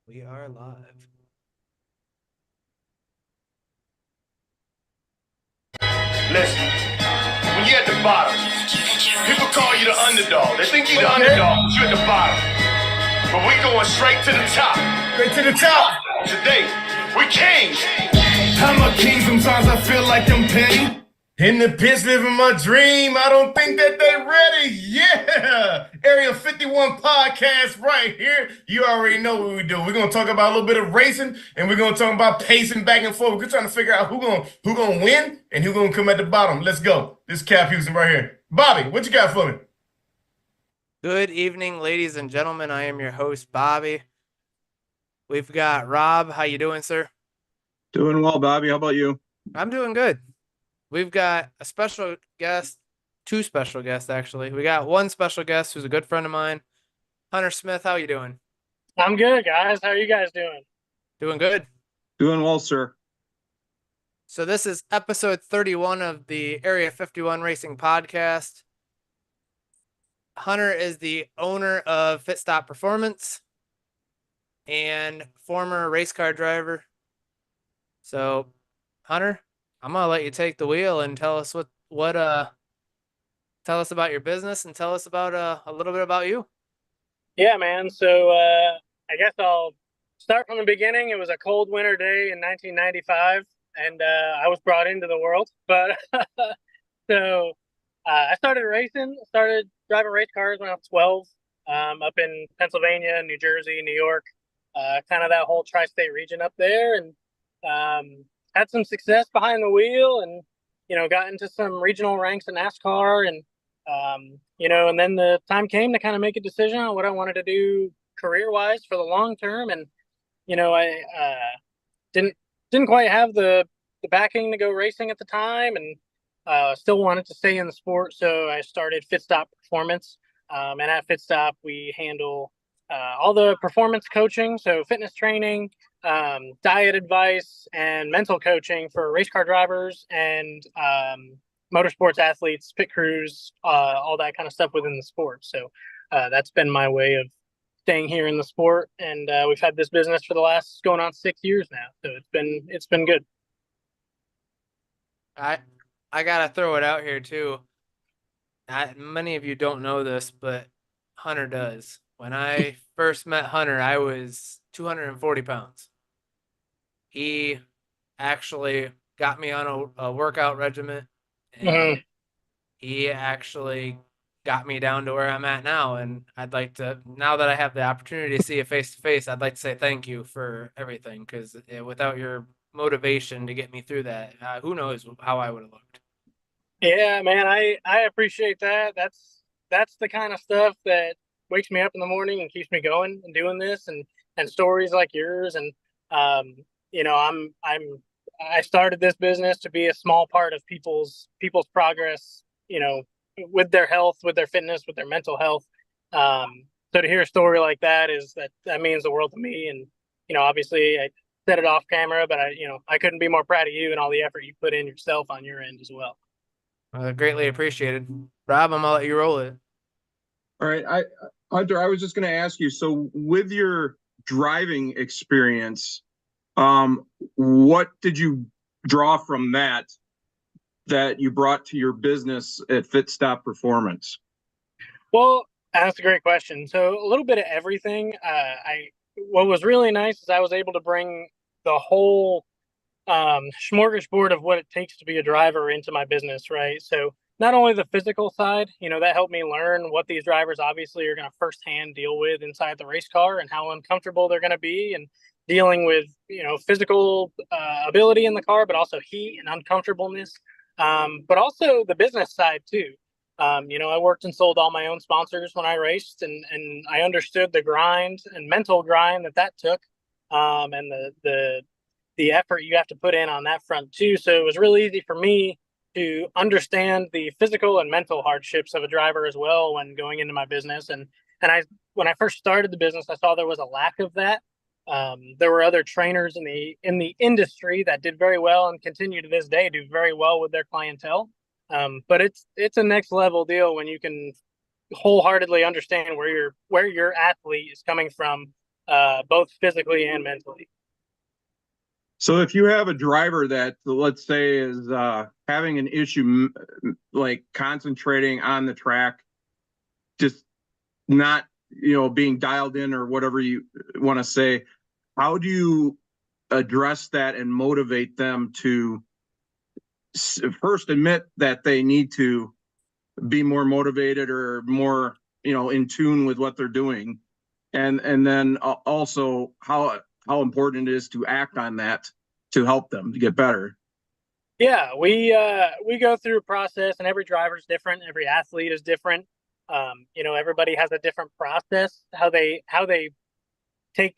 We are live. Listen, when you're at the bottom, people call you the underdog. They think you're the underdog, but you're at the bottom. But we going straight to the top. Straight to the top. Today, we kings. I'm a king, sometimes I feel like I'm petty. In the pits, living my dream. I don't think that they ready. Yeah. Area 51 podcast right here. You already know what we do. We're going to talk about a little bit of racing, and we're going to talk about pacing back and forth. We're trying to figure out who gonna win and who going to come at the bottom. Let's go. This is Cap Houston right here. Bobby, what you got for me? Good evening, ladies and gentlemen. I am your host, Bobby. We've got Rob. How you doing, sir? Doing well, Bobby. How about you? I'm doing good. We've got a special guest, two special guests, actually. We got one special guest who's a good friend of mine, Hunter Smith. How you doing? I'm good, guys. How are you guys doing? Doing good. Doing well, sir. So this is episode 31 of the Area 51 Racing Podcast. Hunter is the owner of Fit Stop Performance and former race car driver. So, Hunter, I'm gonna let you take the wheel and tell us tell us about your business and tell us about a little bit about you. Yeah, man. So I guess I'll start from the beginning. It was a cold winter day in 1995, and I was brought into the world. But so I started started driving race cars when I was 12, up in Pennsylvania, New Jersey, New York, kind of that whole tri-state region up there, and had some success behind the wheel, and got into some regional ranks in NASCAR, and and then the time came to kind of make a decision on what I wanted to do career-wise for the long term, and I didn't quite have the backing to go racing at the time, and still wanted to stay in the sport, so I started Fit Stop Performance, and at Fit Stop we handle all the performance coaching, so fitness training, diet advice, and mental coaching for race car drivers and motorsports athletes, pit crews, all that kind of stuff within the sport. So that's been my way of staying here in the sport, and we've had this business for the last going on 6 years now. So it's been good. I gotta throw it out here too. Many of you don't know this, but Hunter does. When I first met Hunter, I was 240 pounds. He actually got me on a workout regimen, and he actually got me down to where I'm at now. And I'd like to, now that I have the opportunity to see you face to face, I'd like to say thank you for everything, because without your motivation to get me through that, who knows how I would have looked. Yeah, man, I appreciate that. That's the kind of stuff that wakes me up in the morning and keeps me going and doing this, and stories like yours, and I started this business to be a small part of people's progress, with their health, with their fitness, with their mental health. So to hear a story like that that means the world to me. And obviously I said it off camera, but I couldn't be more proud of you and all the effort you put in yourself on your end as well. Greatly appreciated. Rob, I'm gonna let you roll it. All right. Hunter, I was just going to ask you, so with your driving experience, what did you draw from that you brought to your business at Fit Stop Performance? Well, that's a great question. So a little bit of everything. What was really nice is I was able to bring the whole smorgasbord of what it takes to be a driver into my business, right? So not only the physical side, that helped me learn what these drivers obviously are going to firsthand deal with inside the race car and how uncomfortable they're going to be, and dealing with, physical ability in the car, but also heat and uncomfortableness. But also the business side too. I worked and sold all my own sponsors when I raced, and I understood the grind and mental grind that took, and the effort you have to put in on that front too. So it was really easy for me to understand the physical and mental hardships of a driver as well when going into my business. And when I first started the business, I saw there was a lack of that. There were other trainers in the industry that did very well and continue to this day do very well with their clientele. But it's a next level deal when you can wholeheartedly understand where your athlete is coming from, both physically and mentally. So if you have a driver that, let's say, is having an issue, like concentrating on the track, just not, being dialed in or whatever you want to say, how do you address that and motivate them to first admit that they need to be more motivated or more, in tune with what they're doing, and then also how important it is to act on that to help them to get better? Yeah, we go through a process, and every driver's different. Every athlete is different. Everybody has a different process how they take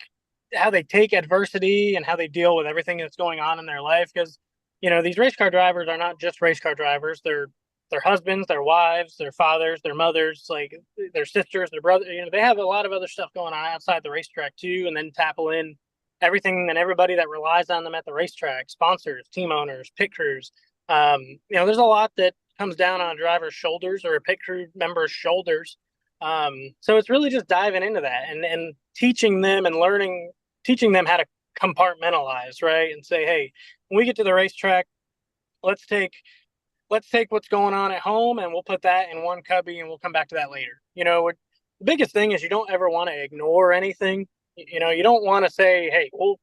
adversity and how they deal with everything that's going on in their life. Because these race car drivers are not just race car drivers. They're their husbands, their wives, their fathers, their mothers, like their sisters, their brothers. They have a lot of other stuff going on outside the racetrack too, and then tackle in everything and everybody that relies on them at the racetrack: sponsors, team owners, pit crews. There's a lot that comes down on a driver's shoulders or a pit crew member's shoulders. So it's really just diving into that and teaching them and teaching them how to compartmentalize, right? And say, hey, when we get to the racetrack, let's take what's going on at home and we'll put that in one cubby and we'll come back to that later. The biggest thing is you don't ever want to ignore anything. You don't want to say, hey, well,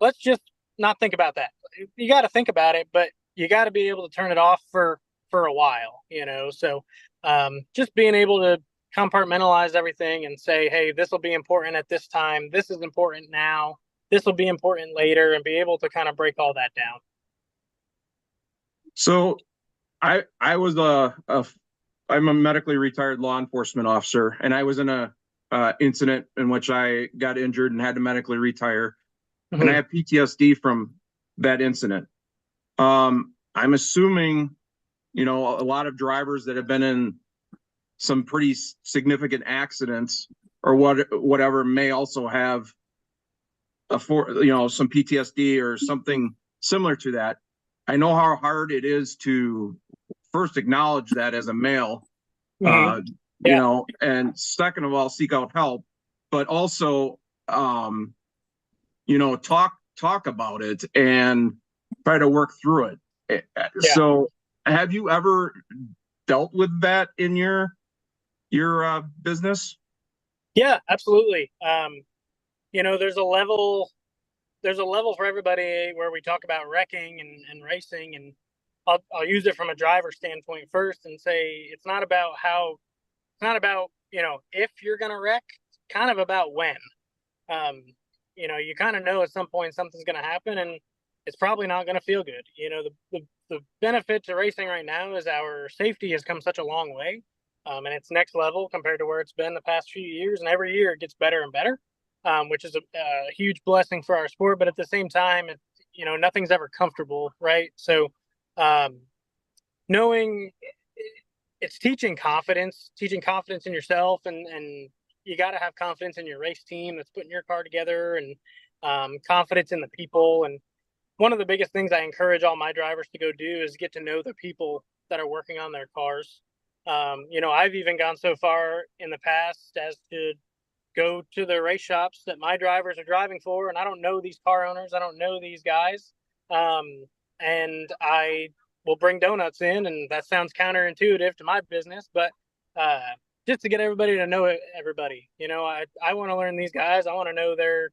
let's just not think about that. You got to think about it, but you got to be able to turn it off for a while, So just being able to compartmentalize everything and say, hey, this will be important at this time. This is important now. This will be important later, and be able to kind of break all that down. So I'm a medically retired law enforcement officer, and I was in a incident in which I got injured and had to medically retire. Mm-hmm. And I have PTSD from that incident. I'm assuming, a lot of drivers that have been in some pretty significant accidents or whatever may also have some PTSD or something similar to that. I know how hard it is to first acknowledge that as a male, mm-hmm. And second of all, seek out help, but also, talk about it and try to work through it. Yeah. So have you ever dealt with that in your business? Yeah, absolutely. There's a level for everybody where we talk about wrecking and racing, and I'll use it from a driver standpoint first and say it's not about if you're going to wreck, it's kind of about when. You kind of know at some point something's going to happen and it's probably not going to feel good. The benefit to racing right now is our safety has come such a long way, and it's next level compared to where it's been the past few years, and every year it gets better and better. Which is a huge blessing for our sport, but at the same time, nothing's ever comfortable, right? So, knowing it's teaching confidence in yourself, and you got to have confidence in your race team that's putting your car together, and confidence in the people. And one of the biggest things I encourage all my drivers to go do is get to know the people that are working on their cars. I've even gone so far in the past as to go to the race shops that my drivers are driving for, and I don't know these car owners, I don't know these guys, and I will bring donuts in, and that sounds counterintuitive to my business, but just to get everybody to know everybody. I want to learn these guys. I want to know their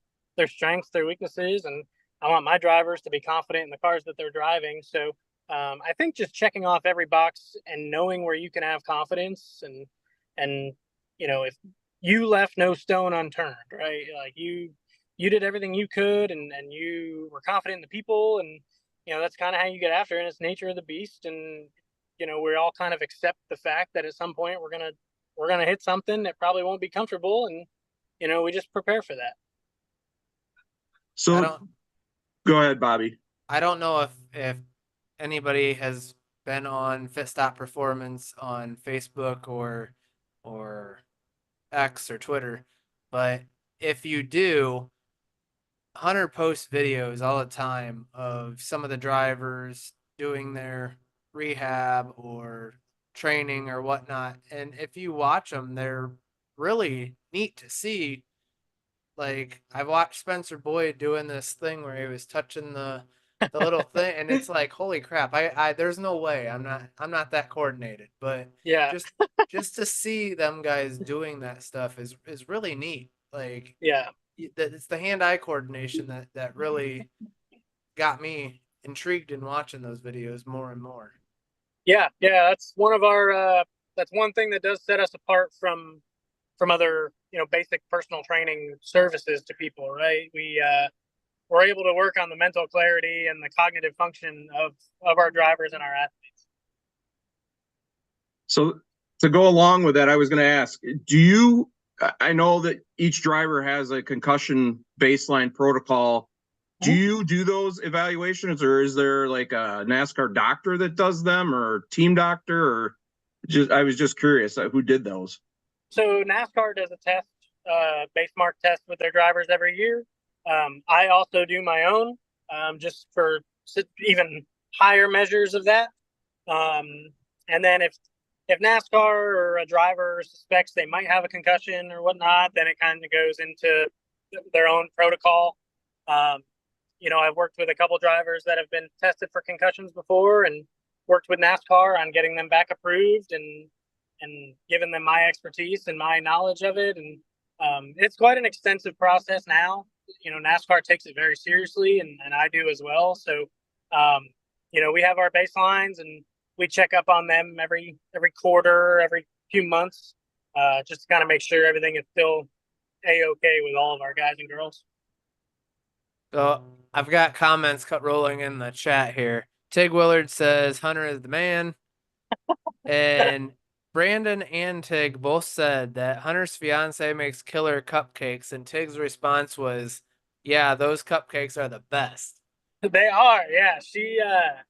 strengths, their weaknesses, and I want my drivers to be confident in the cars that they're driving. So I think just checking off every box and knowing where you can have confidence, and if you left no stone unturned, right? Like you did everything you could, and you were confident in the people, and that's kind of how you get after it. And it's nature of the beast, and we all kind of accept the fact that at some point we're gonna hit something that probably won't be comfortable, and we just prepare for that. So go ahead, Bobby. I don't know if anybody has been on Fit Stop Performance on Facebook or X or Twitter, but if you do, Hunter posts videos all the time of some of the drivers doing their rehab or training or whatnot, and if you watch them, they're really neat to see. Like I've watched Spencer Boyd doing this thing where he was touching the little thing, and it's like, holy crap! I there's no way I'm not that coordinated, but Yeah, just just to see them guys doing that stuff is really neat. Like yeah. it's the hand-eye coordination that really got me intrigued in watching those videos more and more. Yeah, that's one of our that's one thing that does set us apart from other, basic personal training services to people, right? We're able to work on the mental clarity and the cognitive function of our drivers and our athletes. So to go along with that, I was going to ask, do you, I know that each driver has a concussion baseline protocol. Do you do those evaluations, or is there like a NASCAR doctor that does them, or team doctor, or just, I was just curious who did those. So NASCAR does a test, base mark test with their drivers every year. I also do my own, just for even higher measures of that. And then if NASCAR or a driver suspects they might have a concussion or whatnot, then it kind of goes into their own protocol. I've worked with a couple drivers that have been tested for concussions before, and worked with NASCAR on getting them back approved and given them my expertise and my knowledge of it. And it's quite an extensive process now. NASCAR takes it very seriously, and I do as well. So, we have our baselines, and we check up on them every quarter, every few months, just to kind of make sure everything is still A-okay with all of our guys and girls. So I've got comments rolling in the chat here. Tig Willard says Hunter is the man. And Brandon and Tig both said that Hunter's fiance makes killer cupcakes, and Tig's response was, yeah, those cupcakes are the best. They are, yeah. She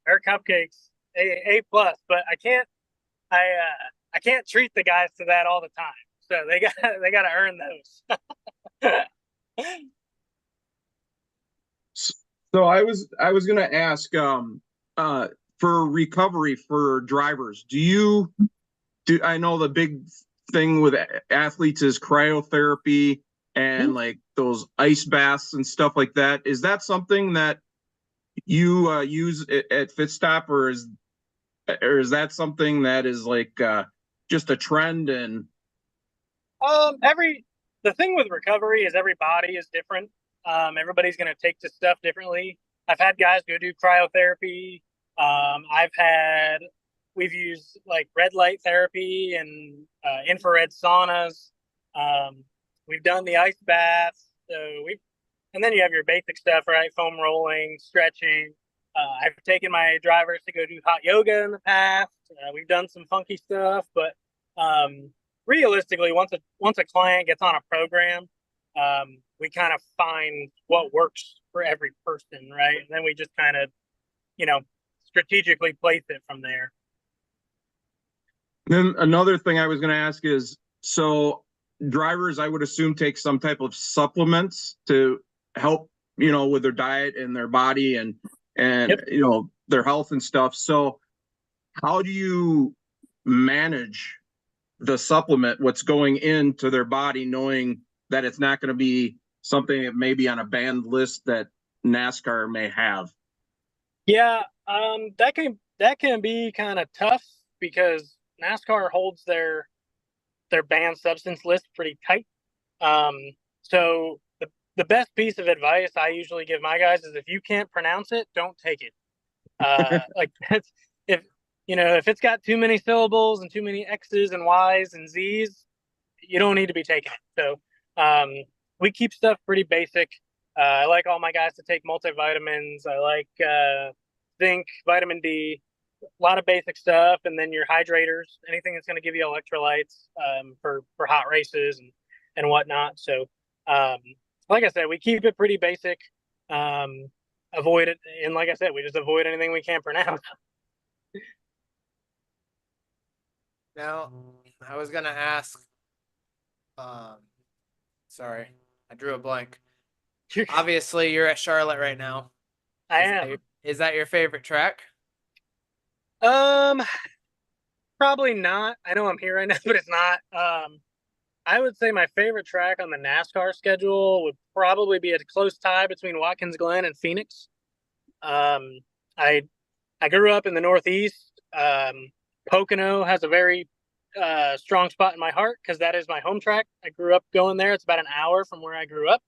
her cupcakes A plus, but I can't treat the guys to that all the time. So they got to earn those. So I was going to ask, for recovery for drivers, I know the big thing with athletes is cryotherapy and like those ice baths and stuff like that. Is that something that you use at Fitstop, or is that something that is like just a trend? And the thing with recovery is every body is different. Everybody's going to take to stuff differently. I've had guys go do cryotherapy. We've used like red light therapy and infrared saunas. We've done the ice baths. And then you have your basic stuff, right? Foam rolling, stretching. I've taken my drivers to go do hot yoga in the past. We've done some funky stuff, but realistically, once a client gets on a program, we kind of find what works for every person, right? And then we just kind of, strategically place it from there. then another thing I was going to ask is, so drivers, I would assume, take some type of supplements to help, with their diet and their body and Yep. Their health and stuff. So how do you manage the supplement, what's going into their body, knowing that it's not going to be something that may be on a banned list that NASCAR may have? Yeah, that can be kind of tough because NASCAR holds their banned substance list pretty tight. So the best piece of advice I usually give my guys is, if you can't pronounce it, don't take it. Like that's, if it's got too many syllables and too many X's and Y's and Z's, you don't need to be taking it. So we keep stuff pretty basic. I like all my guys to take multivitamins. I like zinc, vitamin D, a lot of basic stuff, and then your hydrators, anything that's going to give you electrolytes for hot races and whatnot. So like I said, we keep it pretty basic. Avoid it, and like I said, we just avoid anything we can't pronounce. Now, I was gonna ask. Sorry, I drew a blank. Obviously, you're at Charlotte right now. I am. Is that your favorite track? Probably not. I know I'm here right now, but it's not. I would say my favorite track on the NASCAR schedule would probably be a close tie between Watkins Glen and Phoenix. Um, I I grew up in the Northeast. Pocono has a very strong spot in my heart because that is my home track. I grew up going there. It's about an hour from where I grew up.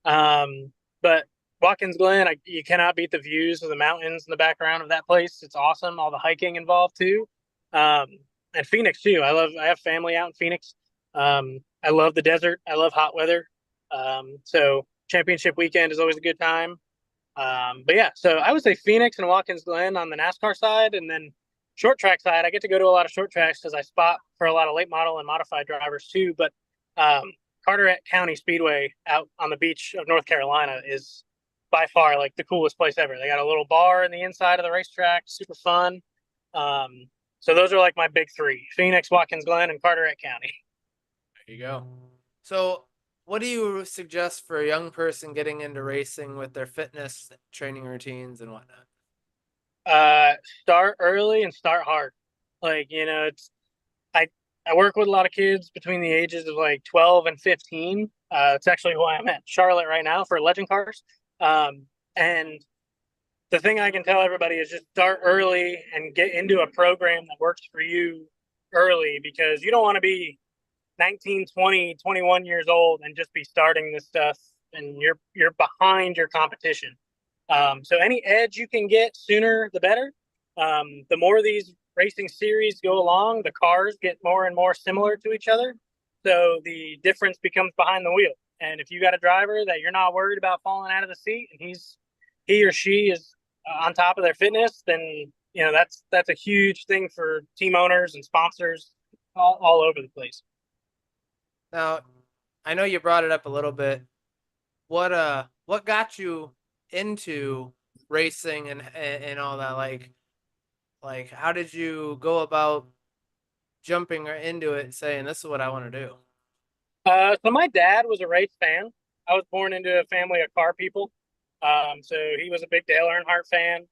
But Watkins Glen, you cannot beat the views of the mountains in the background of that place. It's awesome. All the hiking involved too. And Phoenix too. I have family out in Phoenix. I love the desert. I love hot weather. So championship weekend is always a good time. But yeah, so I would say Phoenix and Watkins Glen on the NASCAR side, and then short track side, I get to go to a lot of short tracks because I spot for a lot of late model and modified drivers too. But Carteret County Speedway out on the beach of North Carolina is by far like the coolest place ever. They got a little bar in the inside of the racetrack, super fun. So those are like my big three: Phoenix, Watkins Glen, and Carteret County. There you go. So, what do you suggest for a young person getting into racing with their fitness training routines and whatnot? Start early and start hard. Like, it's I work with a lot of kids between the ages of like 12 and 15. It's actually why I'm at Charlotte right now for Legend Cars. And the thing I can tell everybody is just start early and get into a program that works for you early, because you don't want to be 19, 20, 21 years old and just be starting this stuff and you're behind your competition. So any edge you can get sooner, the better. The more these racing series go along, the cars get more and more similar to each other. So the difference becomes behind the wheel. And if you got a driver that you're not worried about falling out of the seat and he or she is on top of their fitness, then that's a huge thing for team owners and sponsors all over the place. Now, I know you brought it up a little bit. What got you into racing and all that? Like how did you go about jumping into it and saying this is what I want to do? So my dad was a race fan. I was born into a family of car people. So he was a big Dale Earnhardt fan.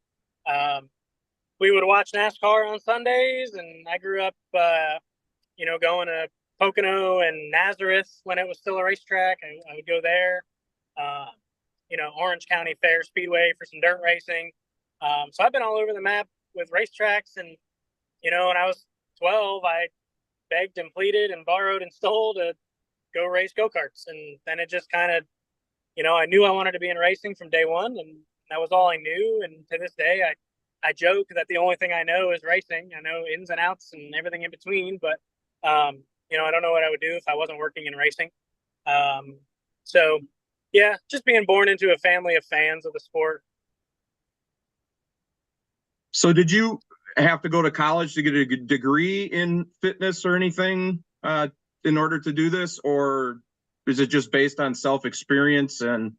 We would watch NASCAR on Sundays, and I grew up, going to Pocono and Nazareth when it was still a racetrack. I would go there. Orange County Fair Speedway for some dirt racing. So I've been all over the map with racetracks, and when I was 12, I begged and pleaded and borrowed and stole to go race go-karts, and then it just kind of, I knew I wanted to be in racing from day one, and that was all I knew. And to this day, I joke that the only thing I know is racing. I know ins and outs and everything in between, but I don't know what I would do if I wasn't working in racing. So yeah, just being born into a family of fans of the sport. So did you have to go to college to get a degree in fitness or anything in order to do this? Or is it just based on self-experience and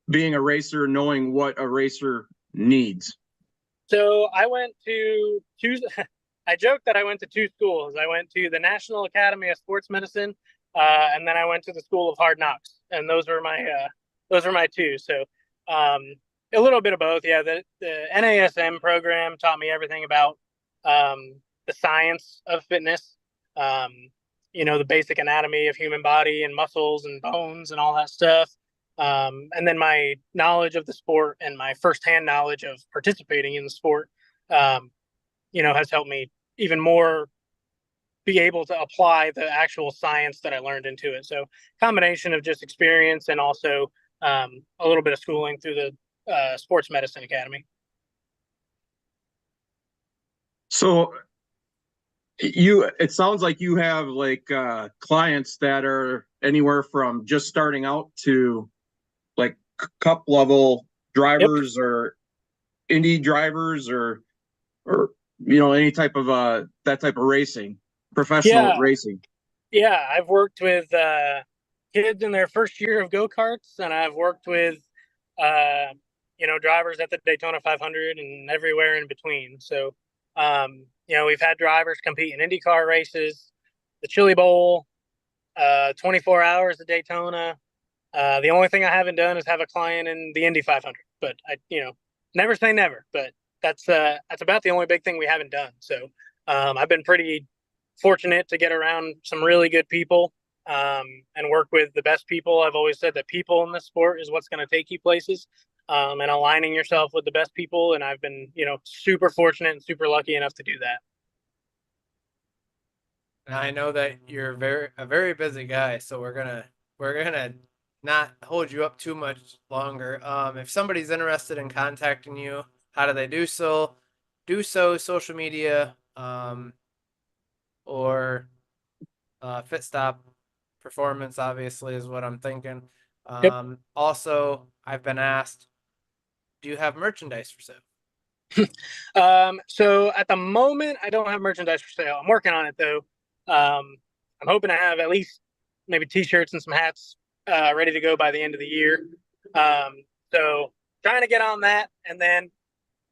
being a racer, knowing what a racer needs? So I went to I joked that I went to two schools. I went to the National Academy of Sports Medicine, and then I went to the School of Hard Knocks, and those were my two. So a little bit of both. Yeah, the NASM program taught me everything about the science of fitness. The basic anatomy of human body and muscles and bones and all that stuff. And then my knowledge of the sport and my firsthand knowledge of participating in the sport, has helped me even more be able to apply the actual science that I learned into it. So combination of just experience and also a little bit of schooling through the Sports Medicine Academy. So it sounds like you have like clients that are anywhere from just starting out to like cup level drivers. Yep. Or Indy drivers or any type of that type of racing, professional racing. Yeah, I've worked with kids in their first year of go-karts, and I've worked with drivers at the Daytona 500 and everywhere in between. So we've had drivers compete in IndyCar races, the Chili Bowl, 24 hours at Daytona. The only thing I haven't done is have a client in the Indy 500, but I never say never, but that's about the only big thing we haven't done. So I've been pretty fortunate to get around some really good people and work with the best people. I've always said that people in this sport is what's going to take you places, and aligning yourself with the best people. And I've been, super fortunate and super lucky enough to do that. And I know that you're a very busy guy, so we're gonna not hold you up too much longer. If somebody's interested in contacting you, how do they do so? Do so social media, or Fit Stop Performance, obviously, is what I'm thinking. Yep. Also, I've been asked, do you have merchandise for sale? So at the moment, I don't have merchandise for sale. I'm working on it though. I'm hoping to have at least maybe t-shirts and some hats ready to go by the end of the year. So trying to get on that. And then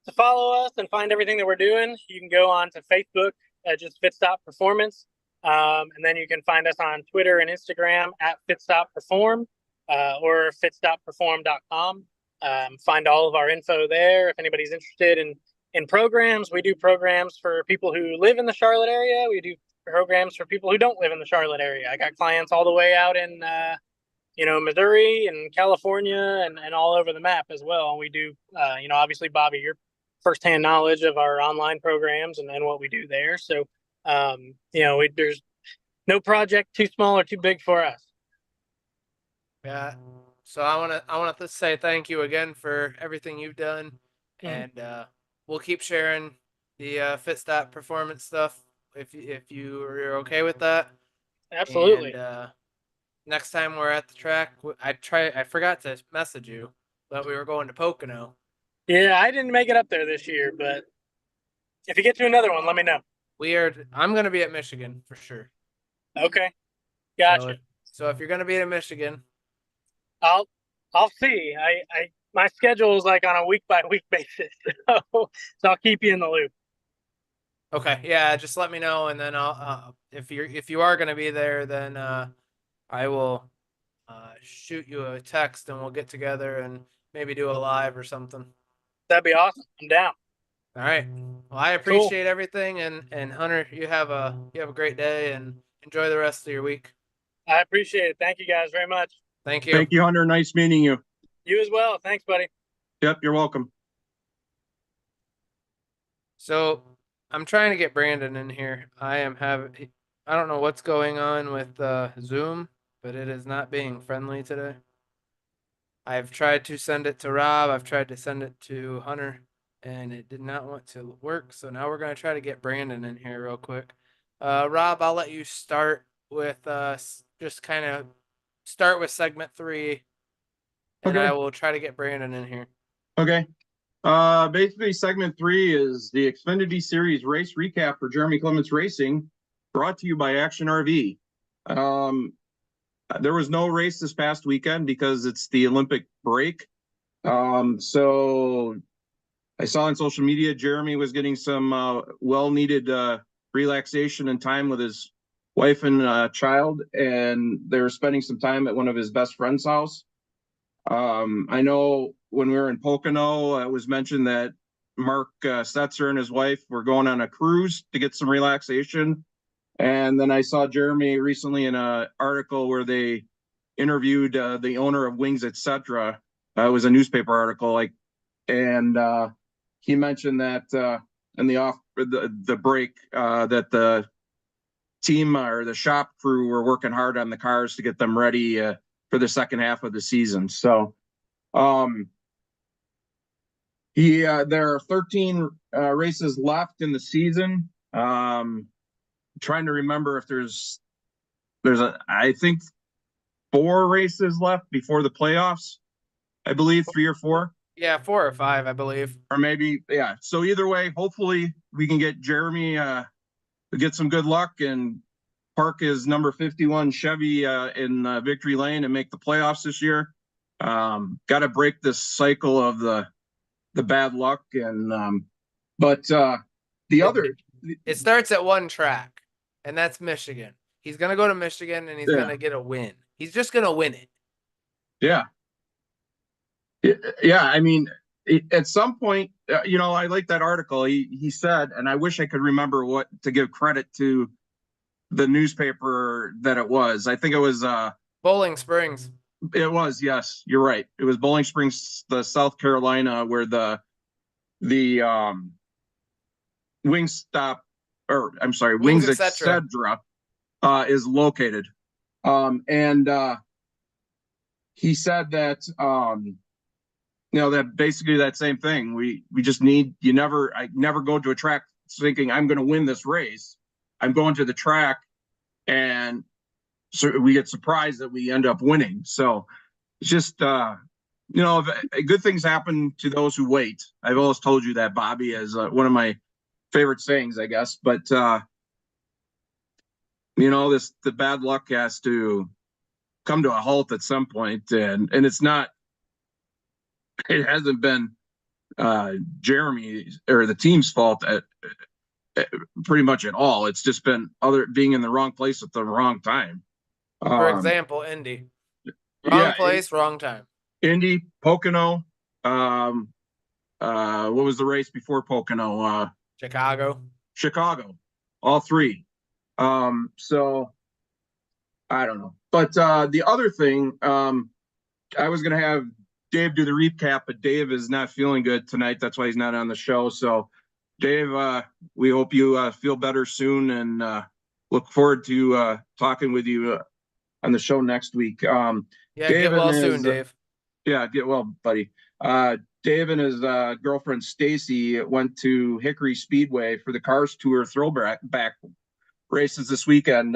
to follow us and find everything that we're doing, you can go on to Facebook at just Fit Stop Performance. And then you can find us on Twitter and Instagram at Fit Stop Perform, or fitstopperform.com. Find all of our info there. If anybody's interested in programs, we do programs for people who live in the Charlotte area. We do programs for people who don't live in the Charlotte area. I got clients all the way out in Missouri and California and all over the map as well. And we do obviously, Bobby, your firsthand knowledge of our online programs and what we do there. So there's no project too small or too big for us. Yeah. So I want to say thank you again for everything you've done, and we'll keep sharing the Fit Stop Performance stuff if you're okay with that. Absolutely. And next time we're at the track, I forgot to message you, but we were going to Pocono. Yeah, I didn't make it up there this year, but if you get to another one, let me know. I'm going to be at Michigan for sure. Okay. Gotcha. So if you're going to be in Michigan, I'll see. My schedule is like on a week by week basis, so I'll keep you in the loop. Okay, yeah, just let me know, and then I'll if you are going to be there, then I will shoot you a text, and we'll get together and maybe do a live or something. That'd be awesome. I'm down. All right. Well, I appreciate everything, and Hunter, you have a great day, and enjoy the rest of your week. I appreciate it. Thank you guys very much. Thank you. Thank you, Hunter. Nice meeting you. You as well. Thanks, buddy. Yep, you're welcome. So I'm trying to get Brandon in here. I don't know what's going on with Zoom, but it is not being friendly today. I've tried to send it to Rob. I've tried to send it to Hunter, and it did not want to work. So now we're going to try to get Brandon in here real quick. Rob, I'll let you start with just kind of start with segment 3, and Okay. I will try to get Brandon in here. Okay. Basically, segment 3 is the Xfinity Series race recap for Jeremy Clements Racing, brought to you by Action RV. There was no race this past weekend because it's the Olympic break. So I saw on social media Jeremy was getting some well-needed relaxation and time with his wife and child, and they were spending some time at one of his best friend's house. I know when we were in Pocono, it was mentioned that Mark Stetzer and his wife were going on a cruise to get some relaxation. And then I saw Jeremy recently in an article where they interviewed the owner of Wings Etc. It was a newspaper article, and he mentioned that in the break that the team or the shop crew were working hard on the cars to get them ready for the second half of the season. So there are 13 races left in the season. Trying to remember if there's I think 4 races left before the playoffs. I believe 3 or 4. Yeah, 4 or 5, I believe. Or maybe, yeah. So either way, hopefully we can get Jeremy to get some good luck and park his number 51 Chevy in Victory Lane and make the playoffs this year. Got to break this cycle of the bad luck. And but the other, it starts at one track, and that's Michigan. He's gonna go to Michigan, and he's gonna get a win. He's just gonna win it. Yeah. Yeah, I mean, at some point, I like that article. He said, and I wish I could remember what to give credit to the newspaper that it was. I think it was Bowling Springs. it was, yes, you're right. It was Bowling Springs, the South Carolina, where the Wingstop, or I'm sorry, Wings Wings Etc. Etc. Is located. And he said that that basically that same thing. We just need I never go to a track thinking I'm going to win this race. I'm going to the track, and so we get surprised that we end up winning. So it's just good things happen to those who wait. I've always told you that, Bobby, as one of my favorite sayings, I guess. But the bad luck has to come to a halt at some point, and it hasn't been Jeremy or the team's fault at pretty much at all. It's just been being in the wrong place at the wrong time. For example, Indy. Wrong place, wrong time. Indy, Pocono. What was the race before Pocono? Chicago. All three. So I don't know. But the other thing, I was going to have Dave do the recap, but Dave is not feeling good tonight. That's why he's not on the show. So, Dave, we hope you feel better soon, and look forward to talking with you on the show next week. Yeah, Dave get well soon, Dave. Yeah, get well, buddy. Dave and his girlfriend Stacy went to Hickory Speedway for the Cars Tour throwback races this weekend.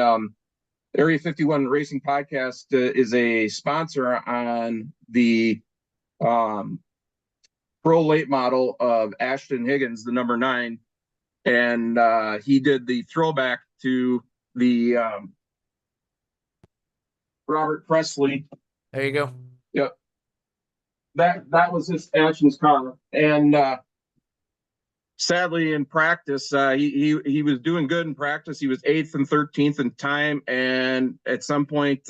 Area 51 Racing Podcast is a sponsor on the pro late model of Ashton Higgins, the number 9, and he did the throwback to the Robert Presley. There you go. Yep. That was his Ashton's car, and sadly in practice, he was doing good in practice. He was 8th and 13th in time, and at some point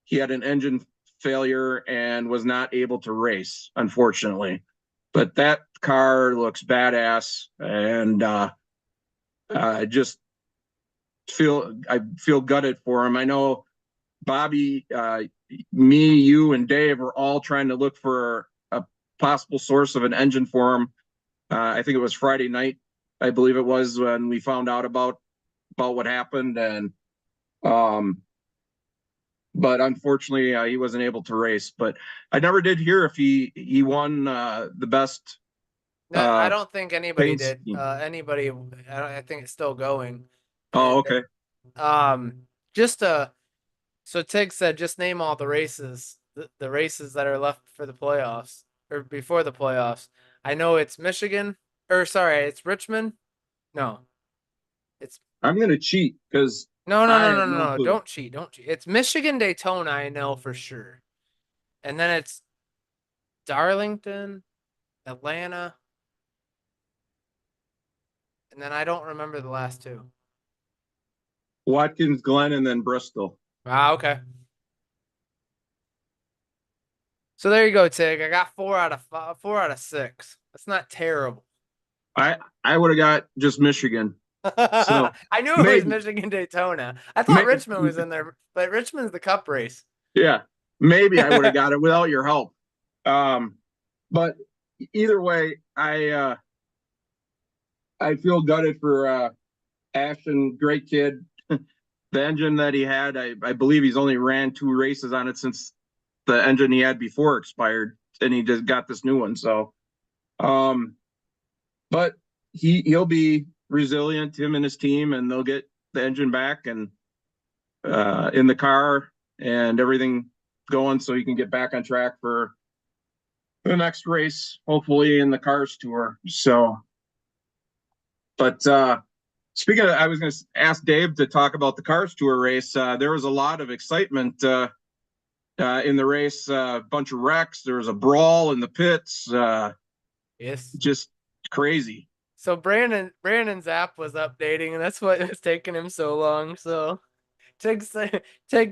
he had an engine failure and was not able to race, unfortunately. But that car looks badass, and I feel gutted for him. I know Bobby, me, you, and Dave are all trying to look for a possible source of an engine for him. I think it was Friday night, I believe it was, when we found out about what happened, and but unfortunately he wasn't able to race. But I never did hear if he won the best. No, I don't think anybody did. I think it's still going. Oh, okay. So Tig said, just name all the races, the races that are left for the playoffs or before the playoffs. I know it's Michigan, it's Richmond. No, I'm gonna cheat because no. Don't cheat. It's Michigan, Daytona. I know for sure, and then it's Darlington, Atlanta, and then I don't remember the last two. Watkins Glen and then Bristol. Ah, okay. So there you go, Tig. I got 4 out of 6. That's not terrible. I would have got just Michigan. So I knew it was Michigan, Daytona. I thought Richmond was in there, but Richmond's the Cup race. Yeah, maybe I would have got it without your help. But either way, I feel gutted for Ashton. Great kid. The engine that he had, I believe he's only ran 2 races on it since the engine he had before expired, and he just got this new one. So, but he'll be resilient, him and his team, and they'll get the engine back and in the car and everything going, so he can get back on track for the next race, hopefully in the Cars Tour. So, but speaking of, I was going to ask Dave to talk about the Cars Tour race. There was a lot of excitement in the race. A bunch of wrecks. There was a brawl in the pits. Yes, just crazy. So Brandon's app was updating, and that's what was taking him so long. So Tig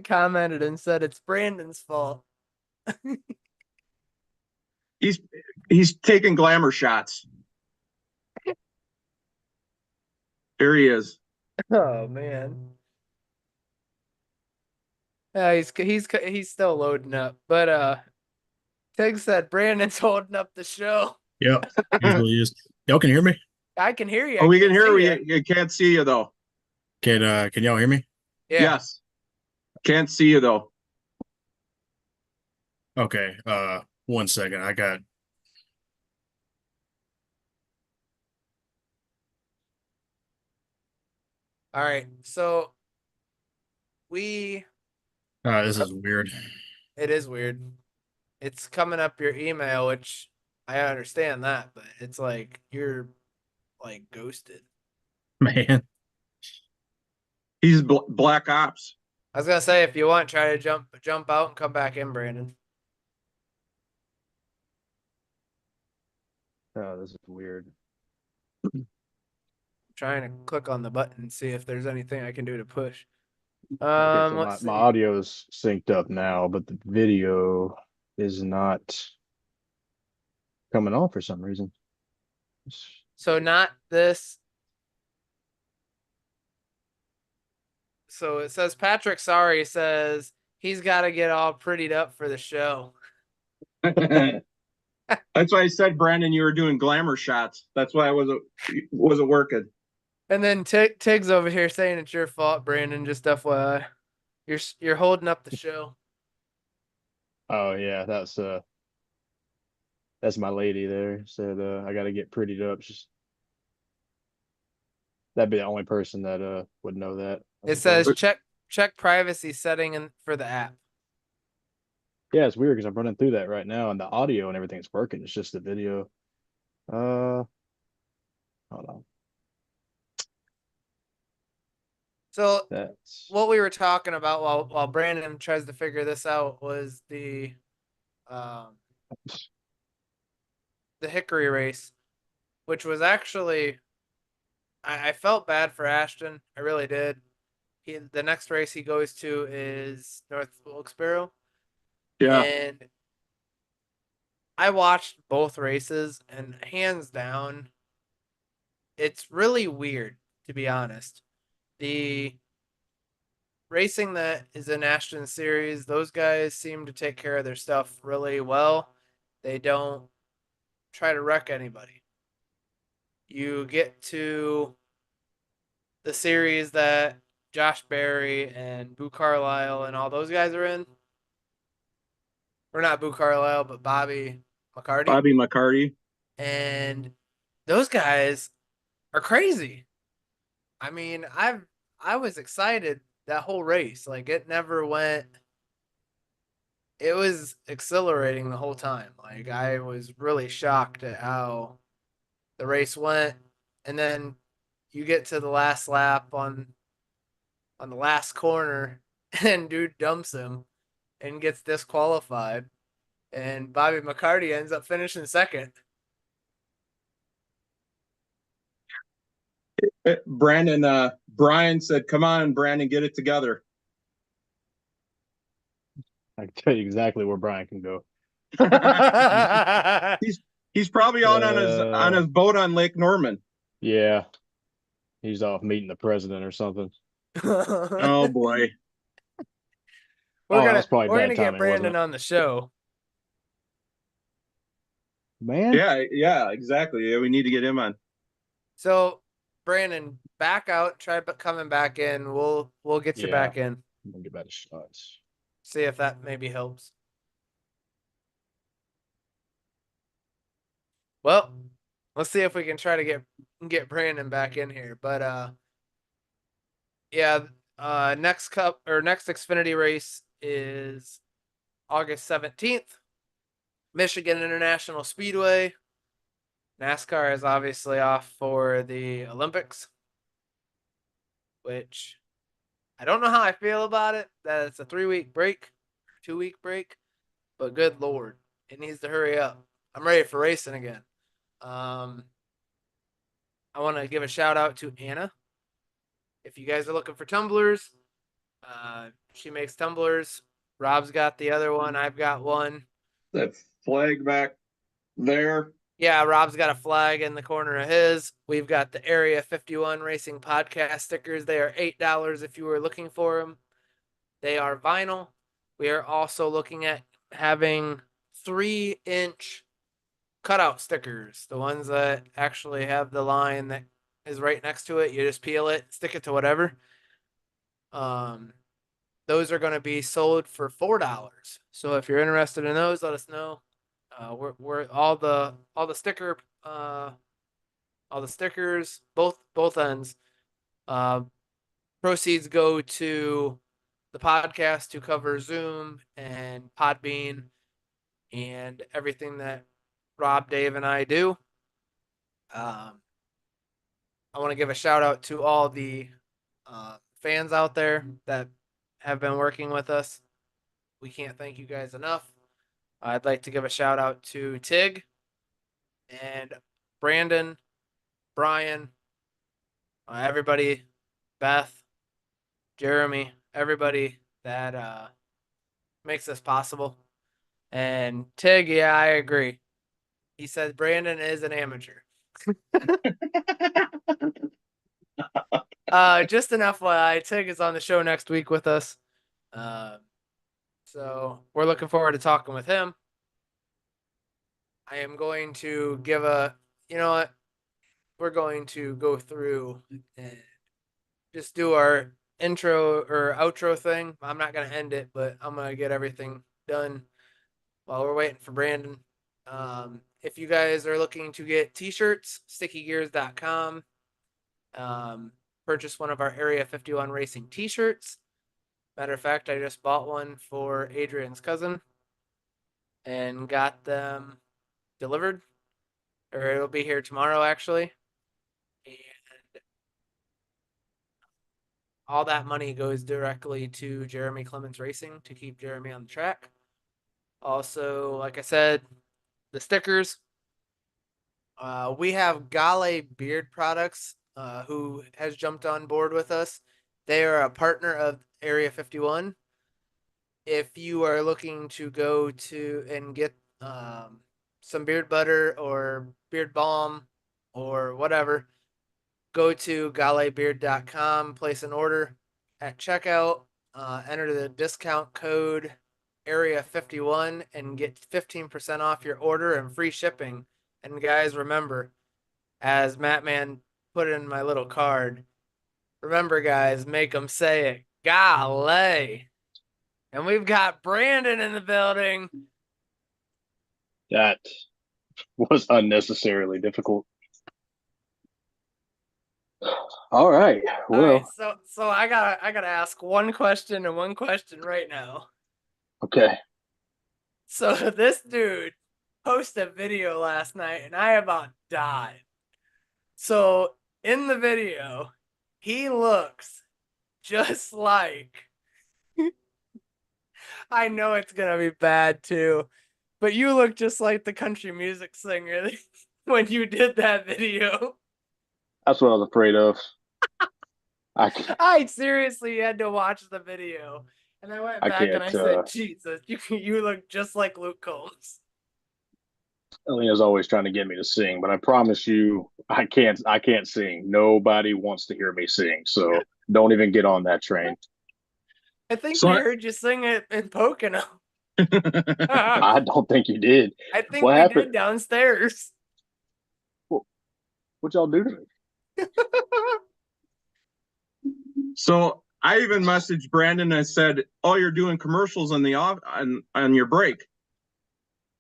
commented and said it's Brandon's fault. He's taking glamour shots. There he is. Oh man. He's still loading up, but Tig said Brandon's holding up the show. Yep. Usually is. Y'all can hear me? I can hear you. Oh, I we can can't hear see you. You can't see you though. Can y'all hear me? Yeah. Yes. Can't see you though. Okay. 1 second. I got All right. So we this is weird. it is weird. It's coming up your email, which I understand that, but it's like you're like ghosted. Man. He's Black Ops. I was gonna say if you want, try to jump out and come back in, Brandon. Oh, this is weird. Trying to click on the button and see if there's anything I can do to push. Okay, so Let's see. my audio is synced up now, but the video is not coming on for some reason. So not this. So it says Patrick Sorry says he's got to get all prettied up for the show. That's why I said, Brandon, you were doing glamour shots. That's why I wasn't working. And then Tig's over here saying it's your fault, Brandon. Just FYI, you're holding up the show. Oh yeah, that's my lady there. Said I gotta get prettied up. Just that'd be the only person that would know that. It says check privacy setting for the app. Yeah, it's weird because I'm running through that right now and the audio and everything's working. It's just the video. Hold on. So That's what we were talking about while Brandon tries to figure this out was the Hickory race, which was actually I felt bad for Ashton. I really did. The next race he goes to is North Wilkesboro. Yeah. And I watched both races, and hands down, it's really weird, to be honest. The racing that is in Ashton series, those guys seem to take care of their stuff really well. They don't try to wreck anybody. You get to the series that Josh Berry and Boo Carlisle and all those guys are in. Or not Boo Carlisle, but Bobby McCarty. Bobby McCarty. And those guys are crazy. I mean, I was excited that whole race. Like it never went. It was exhilarating the whole time. Like I was really shocked at how the race went. And then you get to the last lap on the last corner and dude dumps him and gets disqualified. And Bobby McCarty ends up finishing second. Brian said, "Come on, Brandon, get it together." I can tell you exactly where Brian can go. He's probably out on his boat on Lake Norman. Yeah. He's off meeting the president or something. Oh boy. That's probably we're bad gonna get timing, wasn't Brandon it? on the show. Man. Yeah, exactly. Yeah, we need to get him on. So Brandon, back out, try coming back in. We'll get you back in. I'm gonna get back to shots. See if that maybe helps. Well, let's see if we can try to get Brandon back in here. But yeah, next Xfinity race is August 17th. Michigan International Speedway. NASCAR is obviously off for the Olympics, which I don't know how I feel about it. That it's a 3-week break, 2-week break, but good Lord, it needs to hurry up. I'm ready for racing again. I want to give a shout out to Anna. If you guys are looking for tumblers, she makes tumblers. Rob's got the other one. I've got one. That flag back there. Yeah, Rob's got a flag in the corner of his. We've got the Area 51 Racing Podcast stickers. They are $8 if you were looking for them. They are vinyl. We are also looking at having 3-inch cutout stickers, the ones that actually have the line that is right next to it. You just peel it, stick it to whatever. Those are going to be sold for $4. So if you're interested in those, let us know. We're all the stickers, both ends. Proceeds go to the podcast to cover Zoom and Podbean and everything that Rob, Dave, and I do. I want to give a shout out to all the fans out there that have been working with us. We can't thank you guys enough. I'd like to give a shout out to Tig and Brandon, Brian, everybody, Beth, Jeremy, everybody that makes this possible. And Tig, yeah, I agree. He said Brandon is an amateur. Just an FYI, Tig is on the show next week with us. So we're looking forward to talking with him. I am going to give you know what? We're going to go through and just do our intro or outro thing. I'm not going to end it, but I'm going to get everything done while we're waiting for Brandon. If you guys are looking to get t-shirts, stickygears.com. Purchase one of our Area 51 Racing t-shirts. Matter of fact, I just bought one for Adrian's cousin and got them delivered, or it'll be here tomorrow actually. And all that money goes directly to Jeremy Clements Racing to keep Jeremy on the track. Also, like I said, the stickers. We have Gale Beard Products, who has jumped on board with us. They are a partner of Area 51. If you are looking to go to and get some beard butter or beard balm or whatever, go to galebeard.com, place an order at checkout, enter the discount code Area 51 and get 15% off your order and free shipping. And guys, remember, as Mattman put in my little card, remember, guys, make them say it. Golly. And we've got Brandon in the building. That was unnecessarily difficult. All right. Well, All right, so I gotta ask one question and one question right now. okay. So this dude posted a video last night and I about died. So in the video, he looks just like I know it's gonna be bad too, but you look just like the country music singer when you did that video. That's what I was afraid of. I seriously had to watch the video, and I went I back and I said, can't, "Jesus, you look just like Luke Combs." Elena's always trying to get me to sing, but I promise you, I can't sing. Nobody wants to hear me sing, so don't even get on that train. I think So we I- heard you sing it in Pocono. I don't think you did. I think What we happened? did downstairs. What y'all do to me? So I even messaged Brandon and I said, "Oh, you're doing commercials on the off on your break."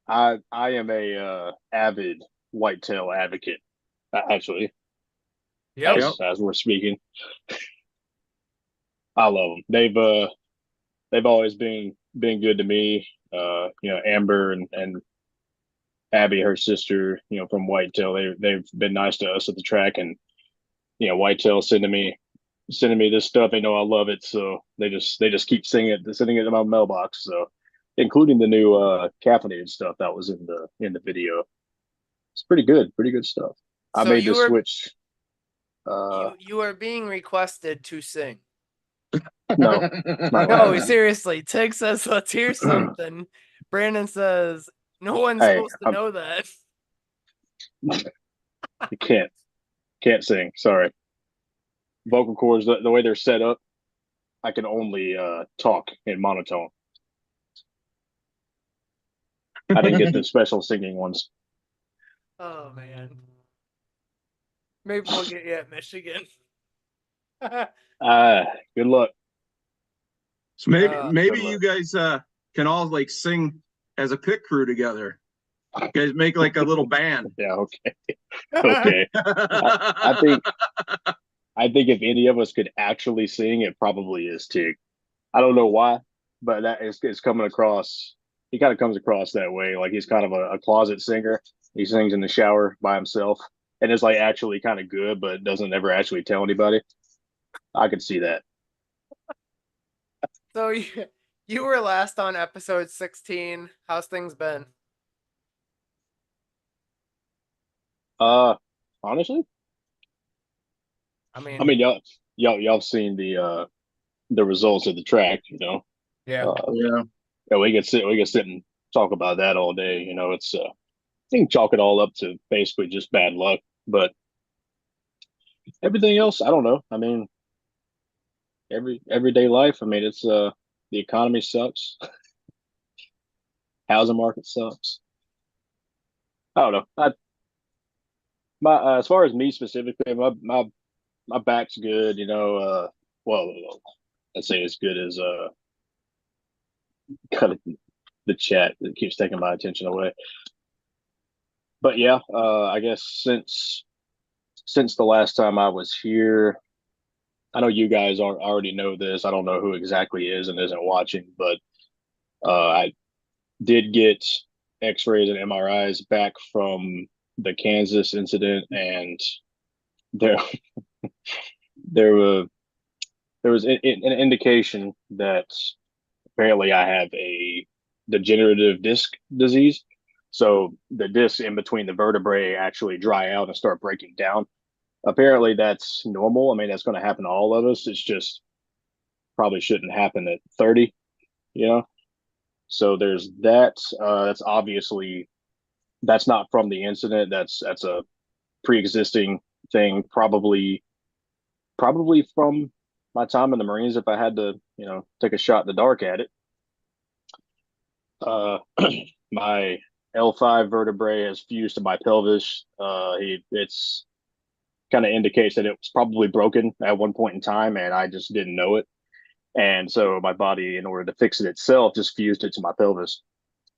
I am a avid whitetail advocate, actually. Yep. As we're speaking. I love them. They've always been good to me. Amber and Abby, her sister, from Whitetail, they've been nice to us at the track, and Whitetail sending me this stuff. They know I love it, so they just keep sending it in my mailbox. So, including the new caffeinated stuff that was in the video. It's pretty good stuff. I So made you the were- switch. You are being requested to sing. No, it's not No, happening. seriously. Tig says, "Let's hear something." Brandon says, "No one's Hey, supposed to know that." You can't sing. Sorry. Vocal cords, the way they're set up, I can only talk in monotone. I didn't get the special singing ones. Oh man. Maybe we'll get you at Michigan. Good luck. So maybe Uh, maybe good luck. you guys can all like sing as a pit crew together. You guys make like a little band. Yeah, okay. Okay. I think if any of us could actually sing, it probably is Tig. I don't know why, but that is it's coming across. He kind of comes across that way, like he's kind of a closet singer. He sings in the shower by himself, and is like actually kind of good, but doesn't ever actually tell anybody. I could see that. So you were last on episode 16. How's things been? Honestly, I I mean, mean, y'all seen the results of the track, you know. yeah. Yeah. Yeah, we could sit and talk about that all day. You know, it's I think chalk it all up to basically just bad luck, but everything else, I don't know. I mean, everyday life. I mean, it's the economy sucks, housing market sucks. I don't know. My as far as me specifically, my back's good. You know, well, let's say as good as kind of the chat that keeps taking my attention away. But yeah, I guess since the last time I was here, I know you guys already know this. I don't know who exactly is and isn't watching, but I did get X-rays and MRIs back from the Kansas incident, and there there were there was an indication that apparently I have a degenerative disc disease. So the discs in between the vertebrae actually dry out and start breaking down. Apparently that's normal. I mean, that's going to happen to all of us. It's just probably shouldn't happen at 30, you know? So there's that. That's obviously that's not from the incident. That's a pre-existing thing, probably from my time in the Marines. If I had to, you know, take a shot in the dark at it, uh, my L5 vertebrae has fused to my pelvis. It's kind of indicates that it was probably broken at one point in time, and I just didn't know it. And so my body, in order to fix it itself, just fused it to my pelvis.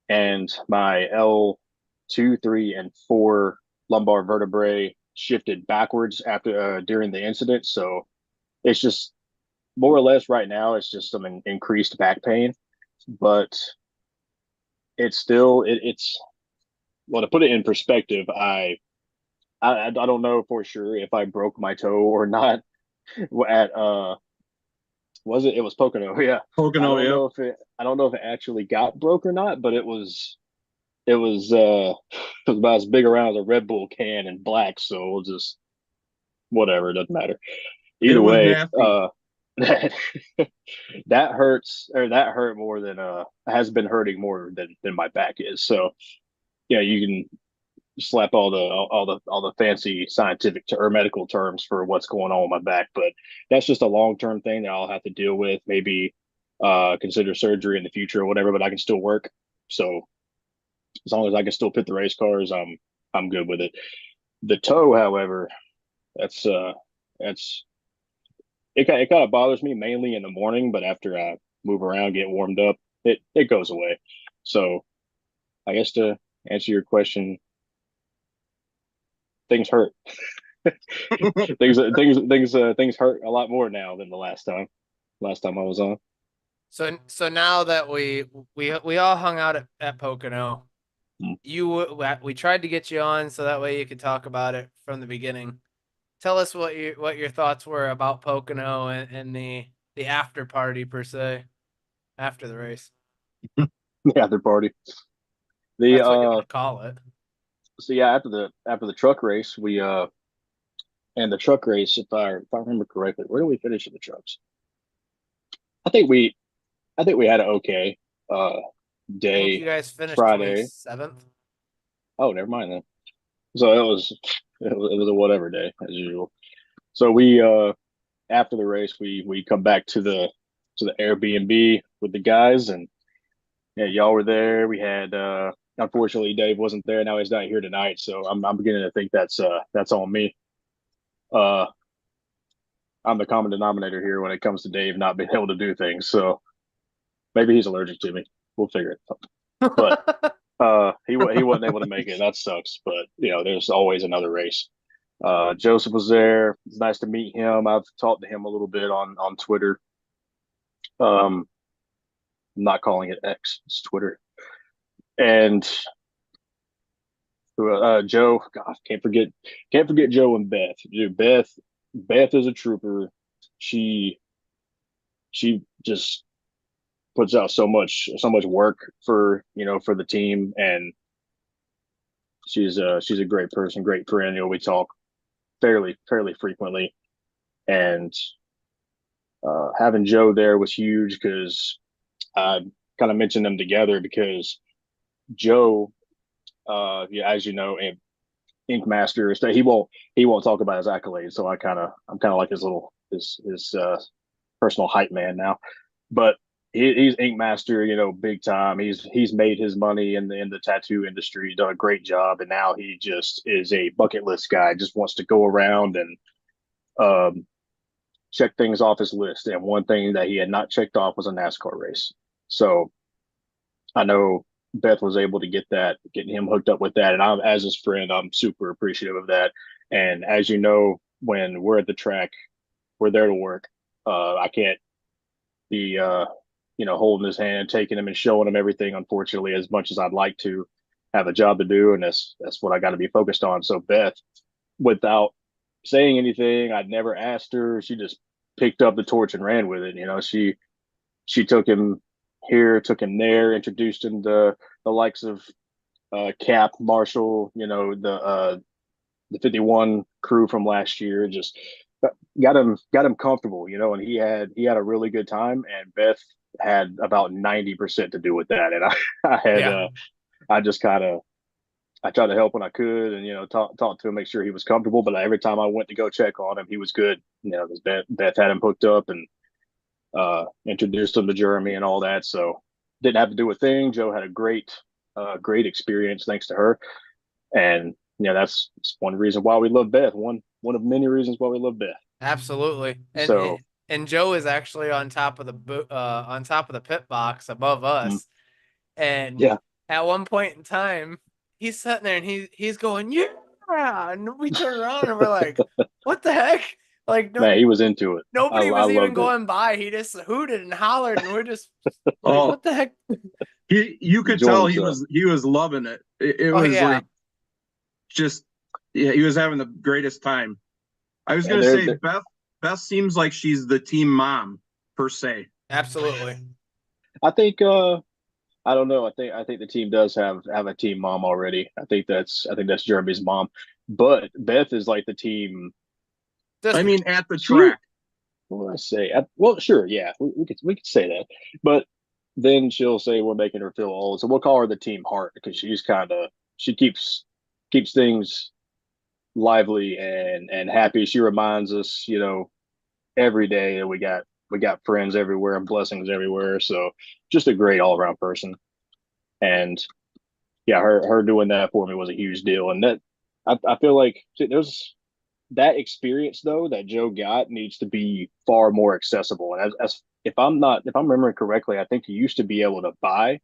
And my L2, 3, and 4 lumbar vertebrae shifted backwards after during the incident. So it's just more or less right now, it's just some increased back pain, but it's still it's well, to put it in perspective, I don't know for sure if I broke my toe or not at was it was Pocono. Yeah. Pocono, yeah. I don't know if it actually got broke or not, but it was it was about as big around as a Red Bull can in black, so we'll just whatever, it doesn't matter. Either way, that that hurts, or that hurt more than has been hurting more than my back is. So yeah, you can slap all the fancy scientific or medical terms for what's going on with my back, but that's just a long-term thing that I'll have to deal with. Maybe consider surgery in the future or whatever, but I can still work. So as long as I can still pit the race cars, I'm good with it. The toe, however, that's it kind of bothers me mainly in the morning, but after I move around, get warmed up, it goes away. So I guess to answer your question, things hurt. things hurt a lot more now than the last time. Last time I was on. So now that we all hung out at Pocono, we tried to get you on so that way you could talk about it from the beginning. Tell us what your thoughts were about Pocono and the after party per se, after the race. The after party. That's what you want to call it. So yeah, after the truck race, we and the truck race, if I remember correctly, where did we finish in the trucks? I think we had an okay I day. think you guys finished Friday. 27th. Oh, never mind then. So it was a whatever day as usual. So we after the race we come back to the Airbnb with the guys, and yeah, y'all were there. We had unfortunately Dave wasn't there. Now he's not here tonight, so I'm beginning to think that's on me. I'm the common denominator here when it comes to Dave not being able to do things. So maybe he's allergic to me. We'll figure it out. But he wasn't able to make it. That sucks. But there's always another race. Joseph was there. It's nice to meet him. I've talked to him a little bit on Twitter. I'm not calling it X, it's Twitter. And Joe, God, can't forget Joe and Beth. Dude, Beth is a trooper. She just puts out so much work for the team, and she's a great person, great friend. We talk fairly frequently, and having Joe there was huge because I kind of mentioned them together because Joe, as you know, Ink Master, he won't talk about his accolades, so I'm kind of like his personal hype man now, but he's Ink Master, big time. He's made his money in the tattoo industry, done a great job, and now he just is a bucket list guy. Just wants to go around and check things off his list. And one thing that he had not checked off was a NASCAR race. So I know Beth was able to getting him hooked up with that. And as his friend, I'm super appreciative of that. And as you know, when we're at the track, we're there to work. I can't be, holding his hand, taking him and showing him everything, unfortunately, as much as I'd like to have a job to do. And that's what I got to be focused on. So Beth, without saying anything, I'd never asked her. She just picked up the torch and ran with it. She took him here, took him there, introduced him to the likes of Cap, Marshall, the 51 crew from last year. Just got him comfortable, and he had a really good time. And Beth had about 90% to do with that. And I had I just I tried to help when I could, and talk to him, make sure he was comfortable. But every time I went to go check on him, he was good. Because Beth had him hooked up and introduced him to Jeremy and all that. So didn't have to do a thing. Joe had a great experience thanks to her, and that's one reason why we love Beth. One of many reasons why we love Beth. Absolutely. So and Joe is actually on top of the pit box above us, and at one point in time, he's sitting there and he's going, yeah, and we turn around and we're like, what the heck? Like, man, he was into it. Nobody was even going by. He just hooted and hollered, and we're just like, what the heck? You could tell he was loving it. It was like just he was having the greatest time. I was going to say Beth seems like she's the team mom per se. Absolutely. I think I don't know. I think the team does have a team mom already. I think that's Jeremy's mom, but Beth is like the team. I mean, at the track. What would I say? Well, sure, yeah, we could say that, but then she'll say we're making her feel old, so we'll call her the team heart because she keeps things lively and happy. She reminds us, every day that we got friends everywhere and blessings everywhere. So just a great all around person, and yeah, her doing that for me was a huge deal, and that I feel like there's. That experience though that Joe got needs to be far more accessible. And as if I'm remembering correctly, I think you used to be able to buy,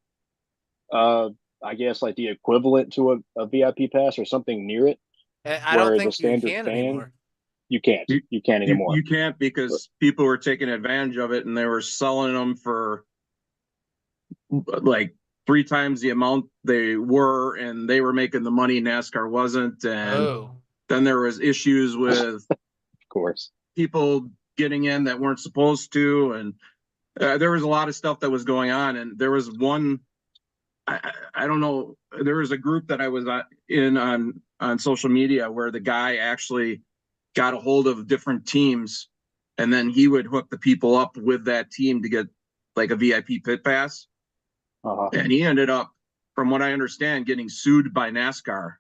I guess like the equivalent to a VIP pass or something near it. I don't think you can anymore. You can't. You can't anymore. You can't because people were taking advantage of it and they were selling them for like 3 times the amount they were, and they were making the money NASCAR wasn't. And then there was issues with, of course, people getting in that weren't supposed to, and there was a lot of stuff that was going on. And there was one, I don't know, there was a group that I was in on social media where the guy actually got a hold of different teams, and then he would hook the people up with that team to get like a VIP pit pass. And he ended up, from what I understand, getting sued by NASCAR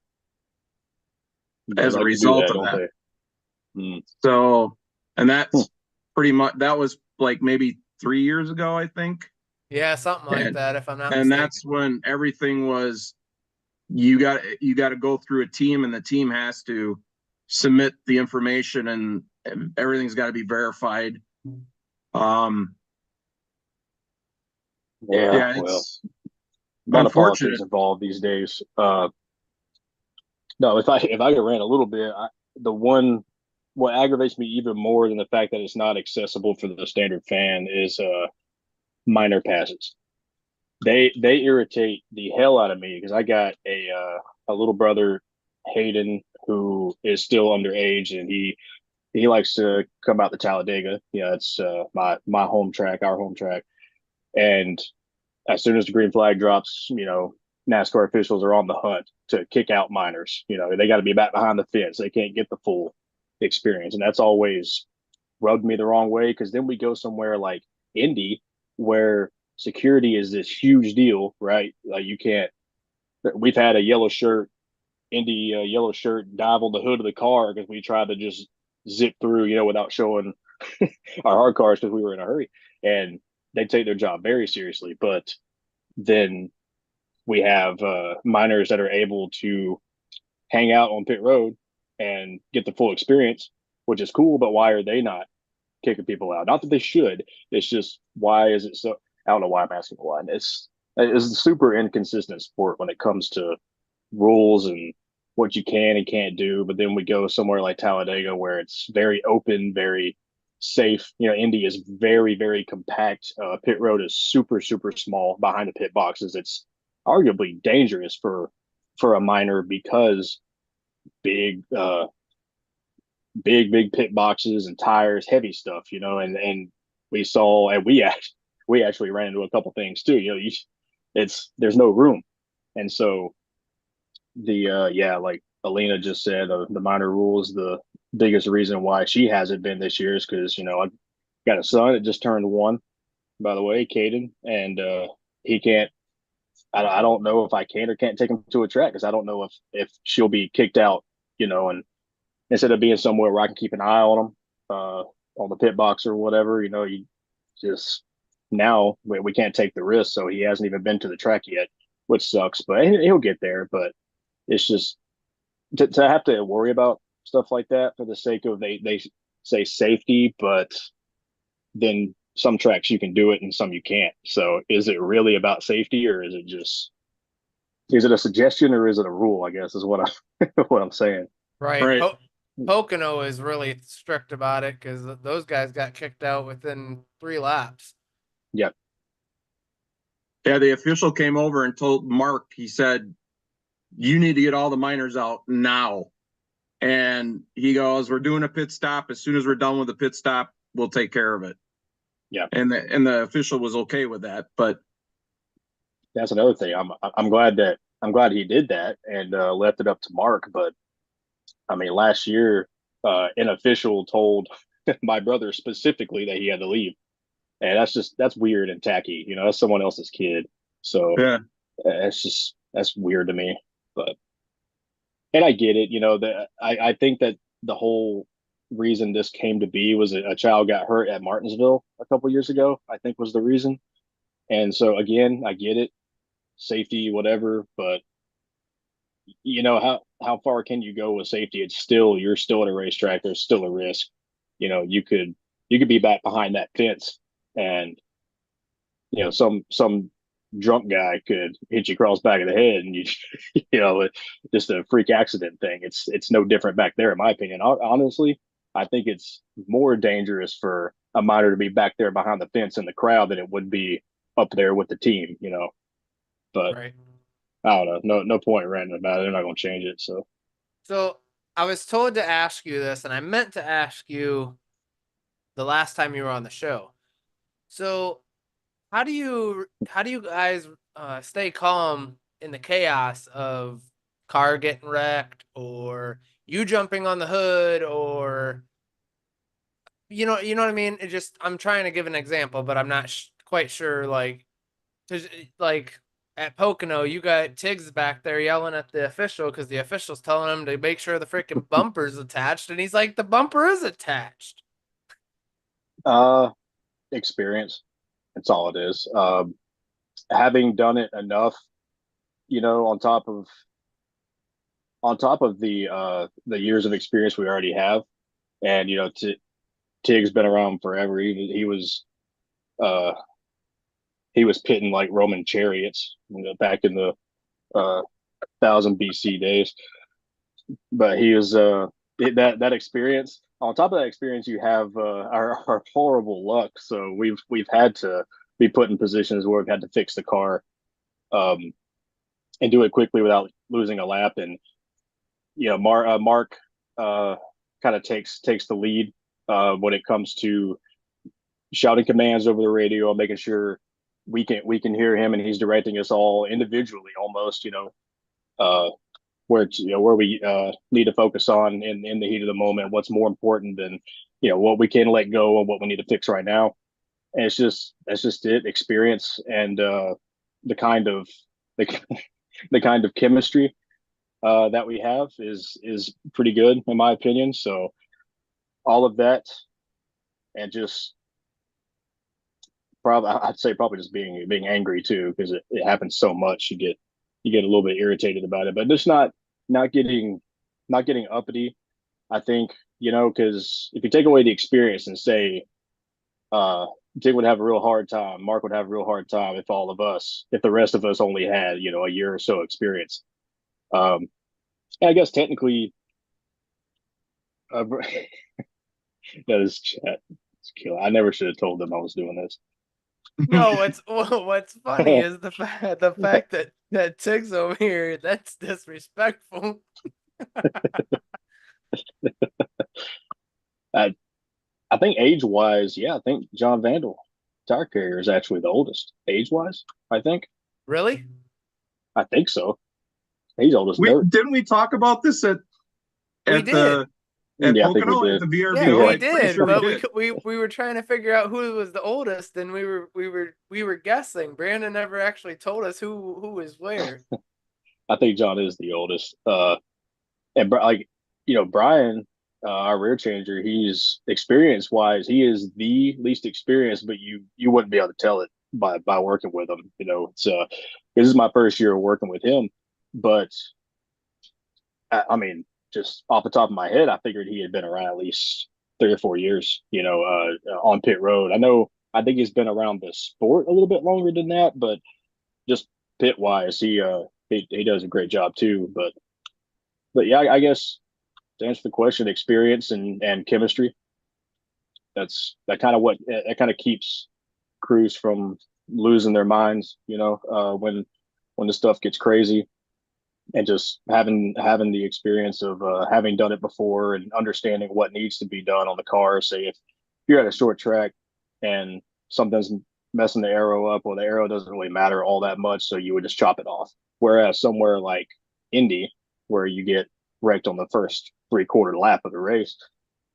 as a result of that. So, and that's pretty much, that was like maybe 3 years ago, I think. Yeah, something like And- that, if I'm not And mistaken. that's when everything was, you got to go through a team, and the team has to submit the information, and everything's got to be verified. Yeah, well, it's a lot of unfortunate. politics involved these days. No, if I could rant a little bit, what aggravates me even more than the fact that it's not accessible for the standard fan is minor passes. They irritate the hell out of me because I got a little brother, Hayden, who is still underage, and he likes to come out to Talladega. It's my home track, our home track, and as soon as the green flag drops, NASCAR officials are on the hunt to kick out minors. They got to be back behind the fence. They can't get the full experience. And that's always rubbed me the wrong way, because then we go somewhere like Indy where security is this huge deal, right? Like we've had a yellow shirt, Indy yellow shirt dive on the hood of the car because we tried to just zip through, without showing our hard cars because we were in a hurry. And they take their job very seriously. But then we have minors that are able to hang out on pit road and get the full experience, which is cool. But why are they not kicking people out? Not that they should. It's just, why is it so? I don't know why I'm asking why. It's a super inconsistent sport when it comes to rules and what you can and can't do. But then we go somewhere like Talladega where it's very open, very safe. Indy is very, very compact. Pit road is super, super small behind the pit boxes. It's arguably dangerous for a minor because big pit boxes and tires, heavy stuff, and we saw, and we actually ran into a couple things too. There's no room. And so like Alina just said, the minor rules, the biggest reason why she hasn't been this year is because, I got a son that just turned 1, by the way, Caden, and he can't, I don't know if I can or can't take him to a track because I don't know if she'll be kicked out, and instead of being somewhere where I can keep an eye on him, on the pit box or whatever, you just, now we can't take the risk. So he hasn't even been to the track yet, which sucks, but he'll get there. But it's just to have to worry about stuff like that for the sake of, they say safety, but then some tracks you can do it and some you can't. So is it really about safety, or is it a suggestion, or is it a rule, I guess, is what I'm saying. Right. Pocono is really strict about it because those guys got kicked out within 3 laps. Yep. Yeah, the official came over and told Mark, he said, you need to get all the minors out now. And he goes, we're doing a pit stop. As soon as we're done with the pit stop, we'll take care of it. Yeah. And the official was okay with that. But that's another thing. I'm glad he did that and left it up to Mark. But I mean, last year, an official told my brother specifically that he had to leave. And that's weird and tacky. That's someone else's kid. So yeah, that's weird to me. But, and I get it, I think that the whole reason this came to be was a child got hurt at Martinsville a couple years ago, I think was the reason. And so again, I get it, safety, whatever, but how far can you go with safety? You're still at a racetrack. There's still a risk. You could be back behind that fence, and some drunk guy could hit you across the back of the head, and just a freak accident thing. It's no different back there, in my opinion. Honestly, I think it's more dangerous for a minor to be back there behind the fence in the crowd than it would be up there with the team. But Right. I don't know. No point ranting about it. They're not going to change it. So I was told to ask you this, and I meant to ask you the last time you were on the show. So how do you guys stay calm in the chaos of car getting wrecked, or you jumping on the hood, or you know what I mean? I'm trying to give an example, but I'm not quite sure. Like at Pocono, you got Tiggs back there yelling at the official because the official's telling him to make sure the freaking bumper's attached, and he's like, the bumper is attached. Experience. That's all it is. Having done it enough, on top of the years of experience we already have, and Tig's been around forever. Uh he was pitting like Roman chariots, back in the 1000 BC days. But he was that experience. On top of that experience, you have our horrible luck. So we've had to be put in positions where we've had to fix the car, um, and do it quickly without losing a lap. And Mark kind of takes the lead when it comes to shouting commands over the radio, making sure we can hear him, and he's directing us all individually, almost. Uh, where we need to focus on in the heat of the moment. What's more important than what we can let go and what we need to fix right now. And that's just it. Experience and the kind of the, the kind of chemistry that we have is pretty good in my opinion. So all of that, and just I'd say probably just being angry too, because it happens so much. You get a little bit irritated about it, but just not getting uppity. I think, because if you take away the experience and say, Jig would have a real hard time, Mark would have a real hard time if the rest of us only had a year or so experience. And I guess technically, that is chat. It's killing. I never should have told them I was doing this. No, what's funny is the fact that Tig's over here. That's disrespectful. I think age wise, yeah, I think John Vandal, tire carrier, is actually the oldest age wise. I think. Really? I think so. He's old as dirt. Didn't we talk about this at We at did. the at Yeah, I think we Pocono did. at the VRBO? Yeah, we I'm pretty did, sure but we did. we were trying to figure out who was the oldest, and we were guessing. Brandon never actually told us who was where. I think John is the oldest. And Brian, our rear changer, he's experience wise, he is the least experienced, but you wouldn't be able to tell it by working with him. It's this is my first year working with him, but I mean, just off the top of my head, I figured he had been around at least 3 or 4 years, on pit road. I think he's been around the sport a little bit longer than that, but just pit wise, he does a great job too. But yeah, I guess to answer the question, experience and chemistry. That kind of keeps crews from losing their minds, when the stuff gets crazy, and just having the experience of having done it before and understanding what needs to be done on the car. Say if you're at a short track and something's messing the aero up, well, the aero doesn't really matter all that much, so you would just chop it off. Whereas somewhere like Indy, where you get wrecked on the first 3/4 lap of the race,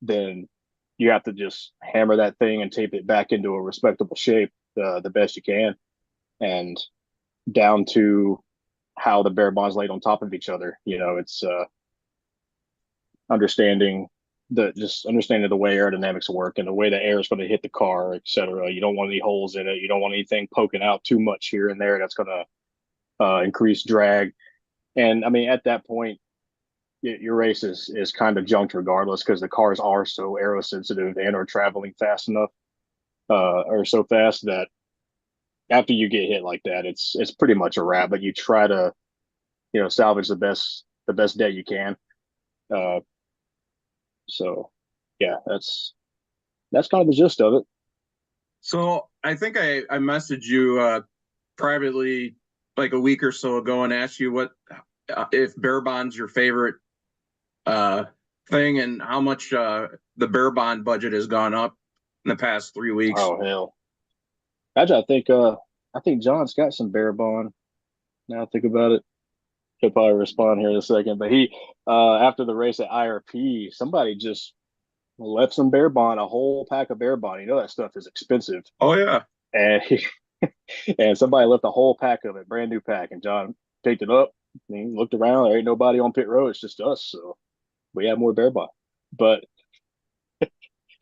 then you have to just hammer that thing and tape it back into a respectable shape the best you can, and down to how the bare bonds laid on top of each other. It's understanding the way aerodynamics work and the way the air is going to hit the car, etc. You don't want any holes in it. You don't want anything poking out too much here and there. That's going to increase drag. And I mean, at that point, your race is kind of junked regardless, because the cars are so aero sensitive and are traveling fast enough, or so fast that after you get hit like that, it's pretty much a wrap. But you try to, salvage the best day you can. So yeah, that's kind of the gist of it. So I think I messaged you privately like a week or so ago and asked you what if Bear Bond's your favorite thing, and how much the Bear Bond budget has gone up in the past 3 weeks. Oh hell! Actually, I think John's got some Bear Bond. Now I think about it, he'll probably respond here in a second. But he, after the race at IRP, somebody just left some Bear Bond, a whole pack of Bear Bond. That stuff is expensive. Oh yeah. And and somebody left a whole pack of it, brand new pack, and John picked it up. And he looked around. There ain't nobody on pit road. It's just us. So we have more Bear Bond. But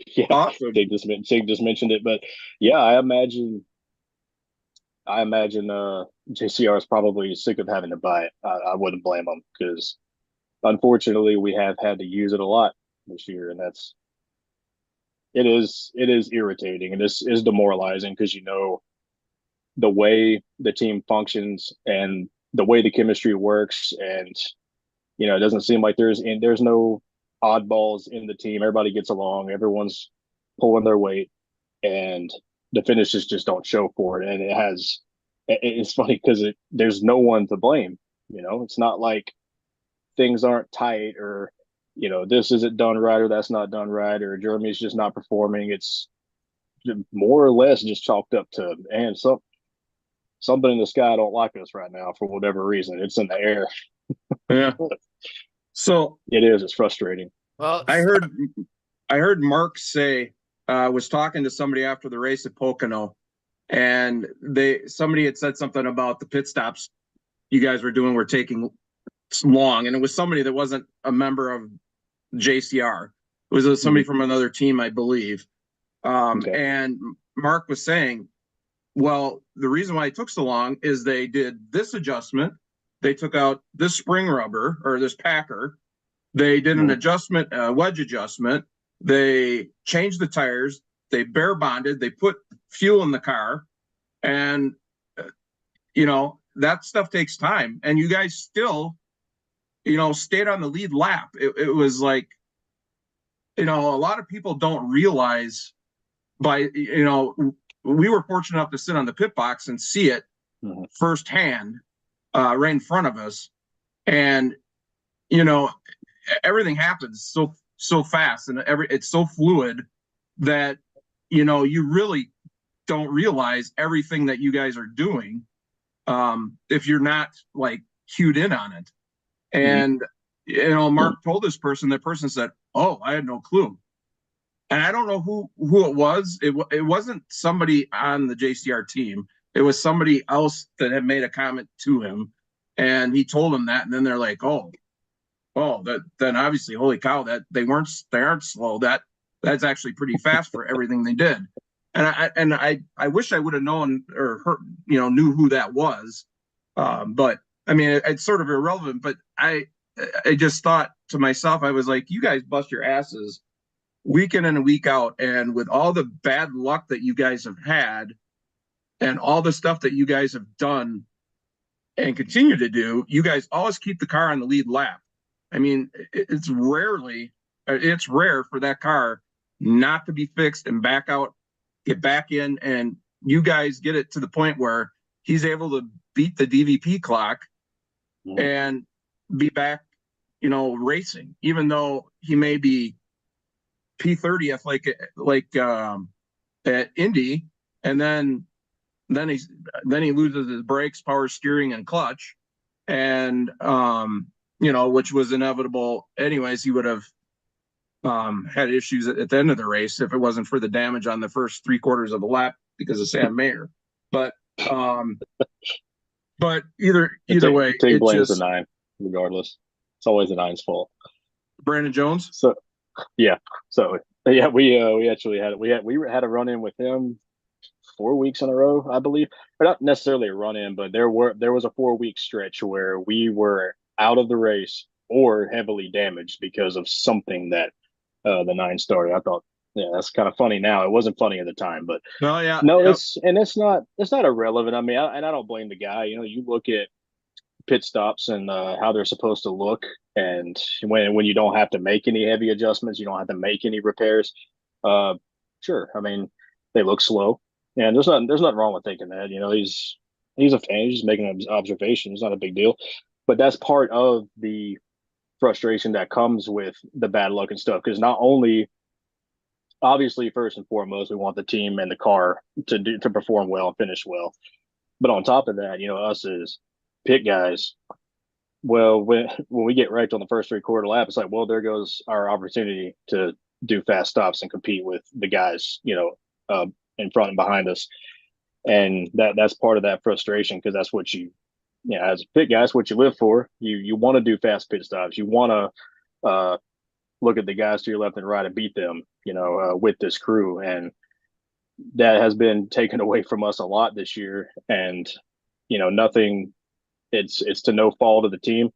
yeah, Awesome. Sig just mentioned it. But yeah, I imagine I imagine JCR is probably sick of having to buy it. I wouldn't blame him because unfortunately we have had to use it a lot this year, and it is irritating and this is demoralizing because the way the team functions and the way the chemistry works, and it doesn't seem like there's no oddballs in the team. Everybody gets along. Everyone's pulling their weight, and the finishes just don't show for it. And it's funny because there's no one to blame. It's not like things aren't tight or this isn't done right or that's not done right or Jeremy's just not performing. It's more or less just chalked up to something in the sky don't like us right now for whatever reason. It's in the air. Yeah. So it is. It's frustrating. Well, I heard Mark say, was talking to somebody after the race at Pocono, and somebody had said something about the pit stops you guys were taking long, and it was somebody that wasn't a member of JCR. It was somebody from another team, I believe. Okay. And Mark was saying, well, the reason why it took so long is they did this adjustment. They took out this spring rubber or this packer. They did an adjustment, a wedge adjustment. They changed the tires. They bare bonded. They put fuel in the car. And, that stuff takes time. And you guys still, stayed on the lead lap. It was like, a lot of people don't realize we were fortunate enough to sit on the pit box and see it firsthand, right in front of us. And, everything happens so fast and it's so fluid that, you really don't realize everything that you guys are doing. If you're not like cued in on it. And, Mark told this person, that person said, oh, I had no clue. And I don't know who it was. It wasn't somebody on the JCR team. It was somebody else that had made a comment to him, and he told him that. And then they're like, oh, then obviously, holy cow, that they aren't slow. That's actually pretty fast for everything they did. And I wish I would have known or heard, knew who that was. But I mean, it's sort of irrelevant. But I just thought to myself, I was like, you guys bust your asses week in and week out, and with all the bad luck that you guys have had and all the stuff that you guys have done and continue to do, you guys always keep the car on the lead lap. I mean, it's rare for that car not to be fixed and back out, get back in, and you guys get it to the point where he's able to beat the DVP clock and be back, racing, even though he may be P30th like at Indy, and then he loses his brakes, power steering, and clutch, and which was inevitable anyways. He would have had issues at the end of the race if it wasn't for the damage on the first 3/4 of the lap because of Sam Mayer. But either way, take blame as a 9 regardless. It's always the 9's fault. Brandon Jones. So we actually had a run in with him 4 weeks in a row, I believe. Or not necessarily a run in, but there was a 4-week stretch where we were out of the race or heavily damaged because of something that the 9 started. I thought, yeah, that's kind of funny now. It wasn't funny at the time, but it's not irrelevant. I mean, I don't blame the guy. You look at pit stops and how they're supposed to look, and when you don't have to make any heavy adjustments, you don't have to make any repairs. Sure, I mean, they look slow, and there's nothing wrong with thinking that. He's a fan. He's just making an observation. It's not a big deal, but that's part of the frustration that comes with the bad luck and stuff. Because not only, obviously, first and foremost, we want the team and the car to perform well and finish well, but on top of that, us as pit guys, well, when we get wrecked on the first 3/4 lap, it's like, well, there goes our opportunity to do fast stops and compete with the guys, in front and behind us. And that's part of that frustration, because that's what as a pit guy, that's what you live for. You want to do fast pit stops. You want to look at the guys to your left and right and beat them, with this crew. And that has been taken away from us a lot this year. And, nothing, it's to no fault of the team.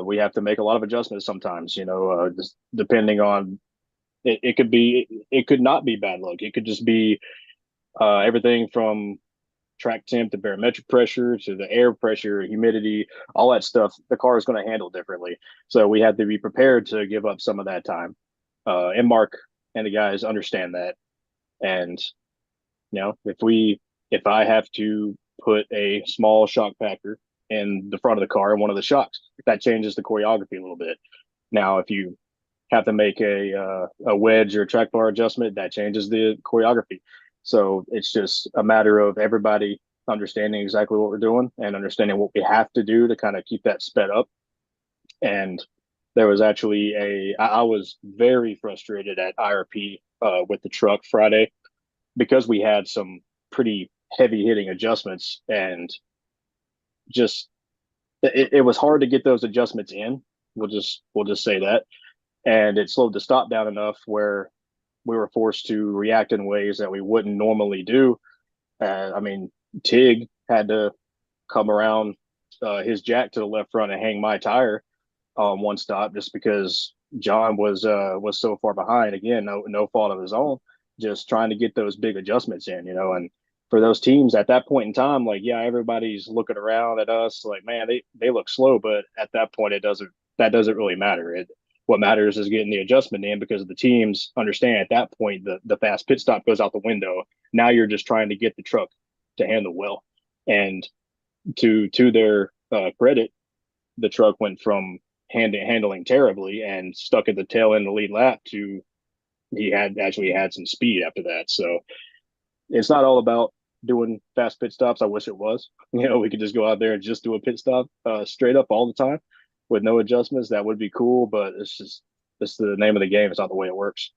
We have to make a lot of adjustments sometimes, just depending on it could not be bad luck. It could just be everything from track temp to barometric pressure to the air pressure, humidity, all that stuff. The car is going to handle differently. So we have to be prepared to give up some of that time. And Mark and the guys understand that. And, if I have to put a small shock packer in the front of the car in one of the shocks, that changes the choreography a little bit. Now, if you have to make a wedge or a track bar adjustment, that changes the choreography. So it's just a matter of everybody understanding exactly what we're doing and understanding what we have to do to kind of keep that sped up. And there was actually I was very frustrated at IRP with the truck Friday because we had some pretty heavy hitting adjustments, and just it was hard to get those adjustments in. We'll just say that. And it slowed the stop down enough where we were forced to react in ways that we wouldn't normally do. I mean, Tig had to come around his jack to the left front and hang my tire on one stop just because John was so far behind. Again, no fault of his own, just trying to get those big adjustments in, and for those teams at that point in time, like, yeah, everybody's looking around at us like, man, they look slow, but at that point that doesn't really matter. What matters is getting the adjustment in, because the teams understand at that point the fast pit stop goes out the window. Now you're just trying to get the truck to handle well. And to their credit, the truck went from handling terribly and stuck at the tail end of the lead lap to he had some speed after that. So it's not all about doing fast pit stops. I wish it was. We could just go out there and just do a pit stop straight up all the time with no adjustments. That would be cool, but it's the name of the game. It's not the way it works.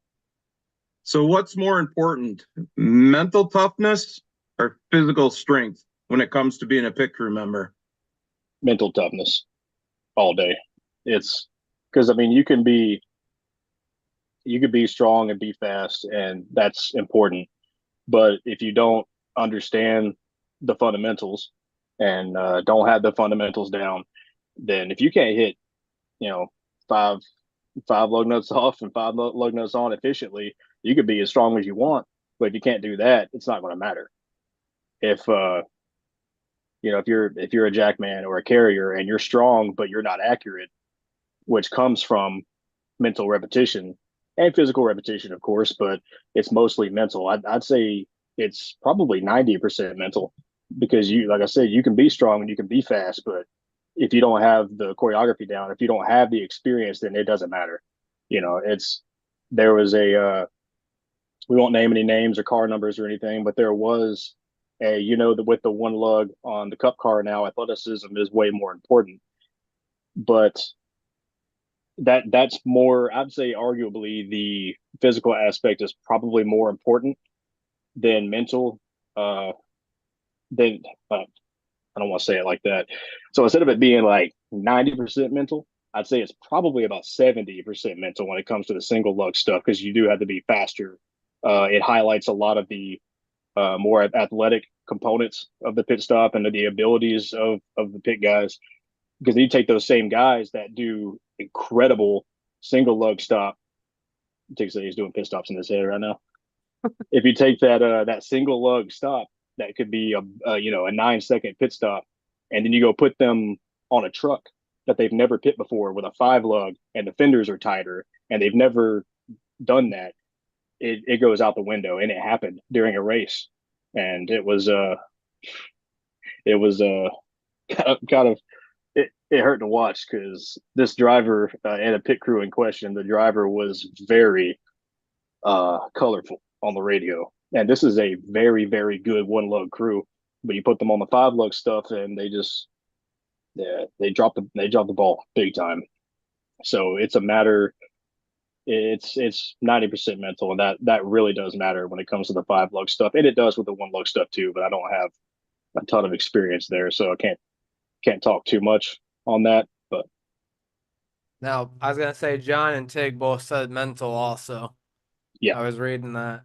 So what's more important, mental toughness or physical strength when it comes to being a pit crew member? Mental toughness all day. It's because, I mean, you could be strong and be fast, and that's important. But if you don't understand the fundamentals and don't have the fundamentals down, then if you can't hit, five lug nuts off and five lug nuts on efficiently, you could be as strong as you want. But if you can't do that, it's not going to matter. If if you're a jackman or a carrier and you're strong but you're not accurate, which comes from mental repetition and physical repetition, of course, but it's mostly mental. I'd say it's probably 90% mental, because like I said, you can be strong and you can be fast, but if you don't have the choreography down, if you don't have the experience, then it doesn't matter. There was we won't name any names or car numbers or anything, but there was with the one lug on the cup car now, athleticism is way more important. But that's more, I'd say arguably the physical aspect is probably more important than mental. I don't want to say it like that. So instead of it being like 90% mental, I'd say it's probably about 70% mental when it comes to the single lug stuff, because you do have to be faster. It highlights a lot of the more athletic components of the pit stop and the abilities of the pit guys, because you take those same guys that do incredible single lug stop. Tig said he's doing pit stops in his head right now. If you take that single lug stop, that could be a 9-second pit stop, and then you go put them on a truck that they've never pit before with a 5 lug and the fenders are tighter and they've never done that, it goes out the window. And it happened during a race, and it was kind of it hurt to watch, because this driver and a pit crew in question, the driver was very colorful on the radio. And this is a very, very good one lug crew, but you put them on the 5 lug stuff and they drop the ball big time. So it's a matter, it's 90% mental, and that really does matter when it comes to the 5 lug stuff. And it does with the 1 lug stuff too, but I don't have a ton of experience there, so I can't talk too much on that. But Now, I was gonna say John and Tig both said mental also. yeah, I was reading that.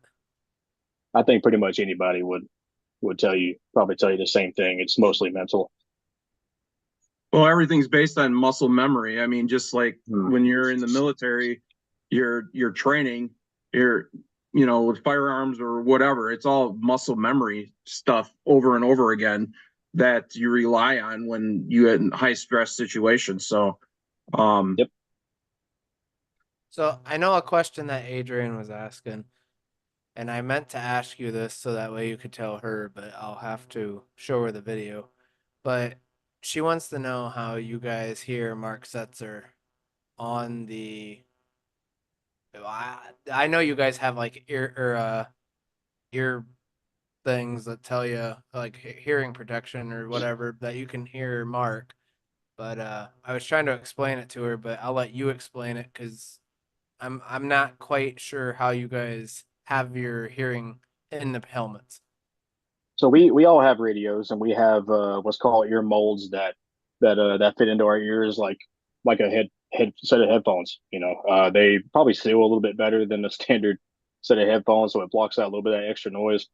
I think pretty much anybody would probably tell you the same thing. It's mostly mental. Well, everything's based on muscle memory. I mean, just like when you're in the military, you're training, with firearms or whatever, it's all muscle memory stuff over and over again that you rely on when you in high stress situations. So, Yep. So I know a question that Adrian was asking, and I meant to ask you this so that way you could tell her, but I'll have to show her the video. But she wants to know how you guys hear Mark Setzer on the. I know you guys have like ear things that tell you like hearing protection or whatever that you can hear Mark. But I was trying to explain it to her, but I'll let you explain it because I'm not quite sure how you guys have your hearing in the helmets. So we all have radios, and we have what's called ear molds that fit into our ears like a head set of headphones. They probably seal a little bit better than the standard set of headphones, so it blocks out a little bit of that extra noise.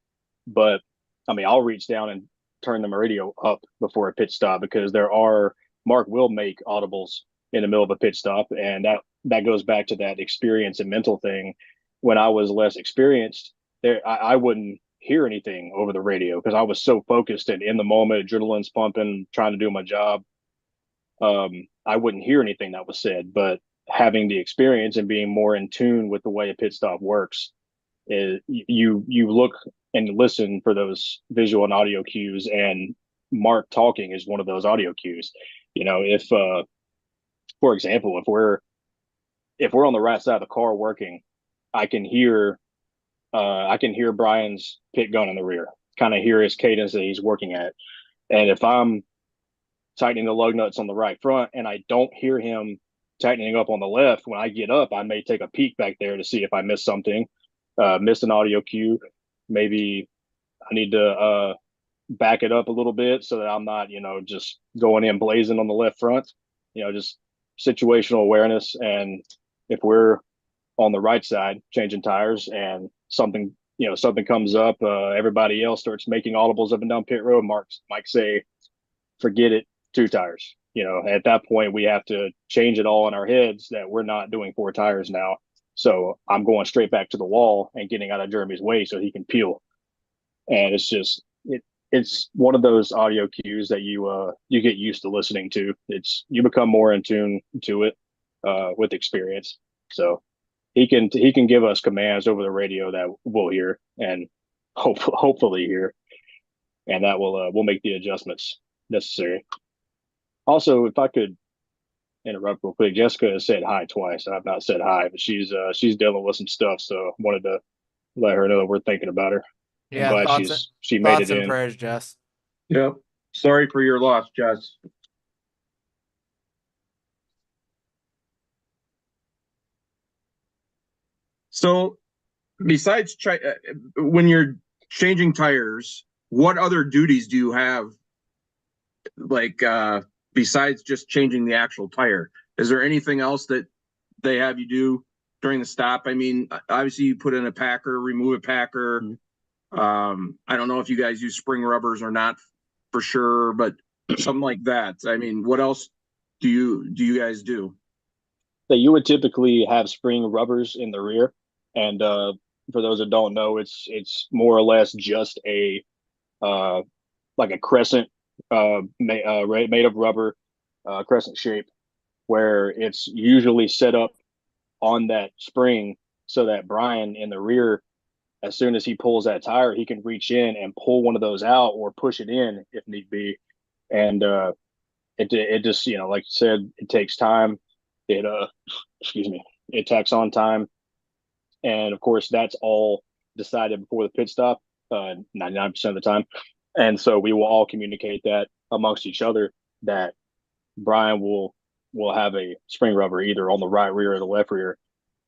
But I mean, I'll reach down and turn the radio up before a pit stop because Mark will make audibles in the middle of a pit stop, and that goes back to that experience and mental thing. When I was less experienced, I wouldn't hear anything over the radio because I was so focused and in the moment, adrenaline's pumping, trying to do my job. I wouldn't hear anything that was said, but having the experience and being more in tune with the way a pit stop works, you look and listen for those visual and audio cues, and Mark talking is one of those audio cues. If for example, if we're on the right side of the car working, I can hear Brian's pit gun in the rear, kind of hear his cadence that he's working at. And if I'm tightening the lug nuts on the right front and I don't hear him tightening up on the left, when I get up, I may take a peek back there to see if I missed something, missed an audio cue. Maybe I need to back it up a little bit so that I'm not, just going in blazing on the left front, just situational awareness. And if we're on the right side changing tires and something comes up, everybody else starts making audibles up and down pit road, Mark might say, forget it, 2 tires. At that point we have to change it all in our heads that we're not doing 4 tires now. So I'm going straight back to the wall and getting out of Jeremy's way so he can peel. And it's one of those audio cues that you get used to listening to. You become more in tune to it with experience. So he can give us commands over the radio that we'll hear and hopefully hear, and that we'll make the adjustments necessary. Also, if I could interrupt real quick, Jessica has said hi twice. I've not said hi, but she's dealing with some stuff, so wanted to let her know that we're thinking about her. Yeah, I'm glad she made it and in. prayers, Jess. Yep. Sorry for your loss, Jess. So, besides when you're changing tires, what other duties do you have? Like, besides just changing the actual tire, is there anything else that they have you do during the stop? I mean, obviously you put in a packer, remove a packer. I don't know if you guys use spring rubbers or not for sure, but something like that. I mean, what else do you guys do? That you would typically have spring rubbers in the rear, and for those that don't know, it's more or less just a like a crescent made of rubber, crescent shape, where it's usually set up on that spring so that Brian in the rear, as soon as he pulls that tire, he can reach in and pull one of those out or push it in if need be. And it just, like you said, it takes time. It it tacks on time. And of course, that's all decided before the pit stop, 99% of the time. And so we will all communicate that amongst each other that Brian will have a spring rubber either on the right rear or the left rear,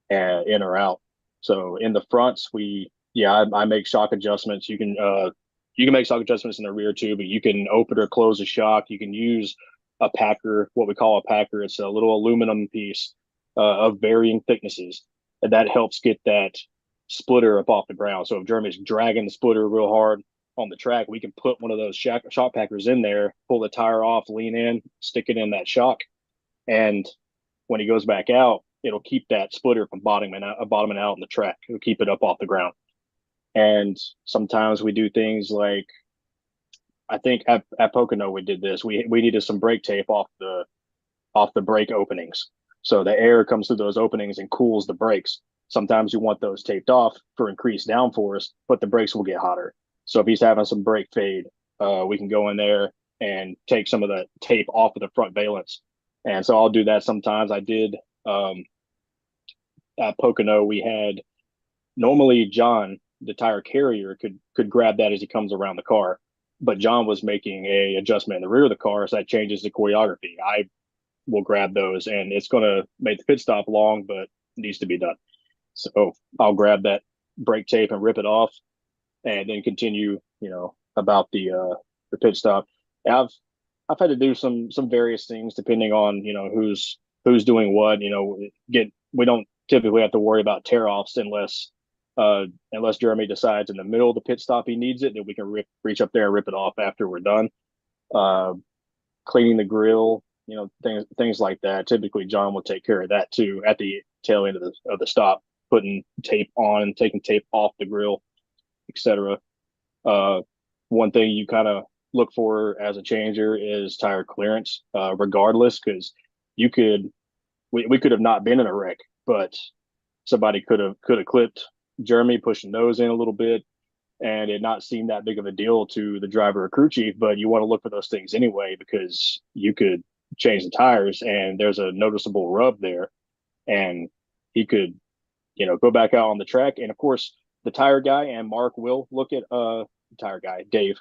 in or out. So in the fronts, I make shock adjustments. You can make shock adjustments in the rear too, but you can open or close a shock. You can use a packer, what we call a packer. It's a little aluminum piece of varying thicknesses, and that helps get that splitter up off the ground. So if Jeremy's dragging the splitter real hard on the track, we can put one of those shock packers in there, pull the tire off, lean in, stick it in that shock, and when he goes back out, it'll keep that splitter from bottoming out on the track. It'll keep it up off the ground. And sometimes we do things like, I think at Pocono we did this. We needed some brake tape off the brake openings, so the air comes through those openings and cools the brakes. Sometimes you want those taped off for increased downforce, but the brakes will get hotter. So if he's having some brake fade, we can go in there and take some of the tape off of the front valence. And so I'll do that sometimes. I did at Pocono. We had normally John, the tire carrier, could grab that as he comes around the car, but John was making a adjustment in the rear of the car, so that changes the choreography. I will grab those, and it's going to make the pit stop long, but it needs to be done. So I'll grab that brake tape and rip it off, and then continue, about the pit stop. I've had to do some various things depending on who's doing what. We don't typically have to worry about tear offs unless Jeremy decides in the middle of the pit stop he needs it, then we can reach up there and rip it off after we're done. Cleaning the grill, things like that. Typically, John will take care of that too at the tail end of the stop, putting tape on, taking tape off the grill, etc. One thing you kind of look for as a changer is tire clearance, regardless, because we could have not been in a wreck, but somebody could have clipped Jeremy, pushing nose in a little bit, and it not seem that big of a deal to the driver or crew chief. But you want to look for those things anyway, because you could change the tires and there's a noticeable rub there, and he could, go back out on the track. And of course, the tire guy and Mark will look at the tire guy, Dave.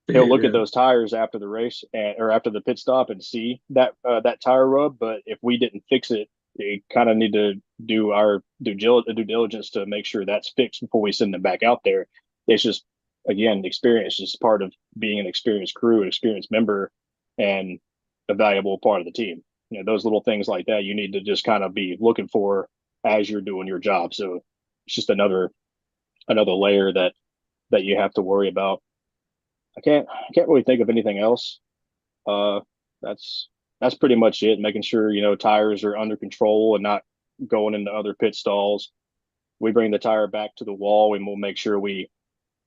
He'll look at those tires after the race or after the pit stop and see that tire rub. But if we didn't fix it, we kind of need to do our due diligence to make sure that's fixed before we send them back out there. It's just, again, experience is part of being an experienced crew, an experienced member, and a valuable part of the team. Those little things like that you need to just kind of be looking for as you're doing your job. So it's just another layer that you have to worry about. I can't really think of anything else. That's pretty much it. Making sure, tires are under control and not going into other pit stalls. We bring the tire back to the wall, and we'll make sure it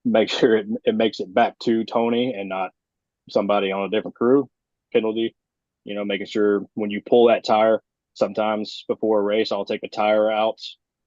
makes it back to Tony and not somebody on a different crew. Penalty, making sure when you pull that tire, sometimes before a race, I'll take the tire out.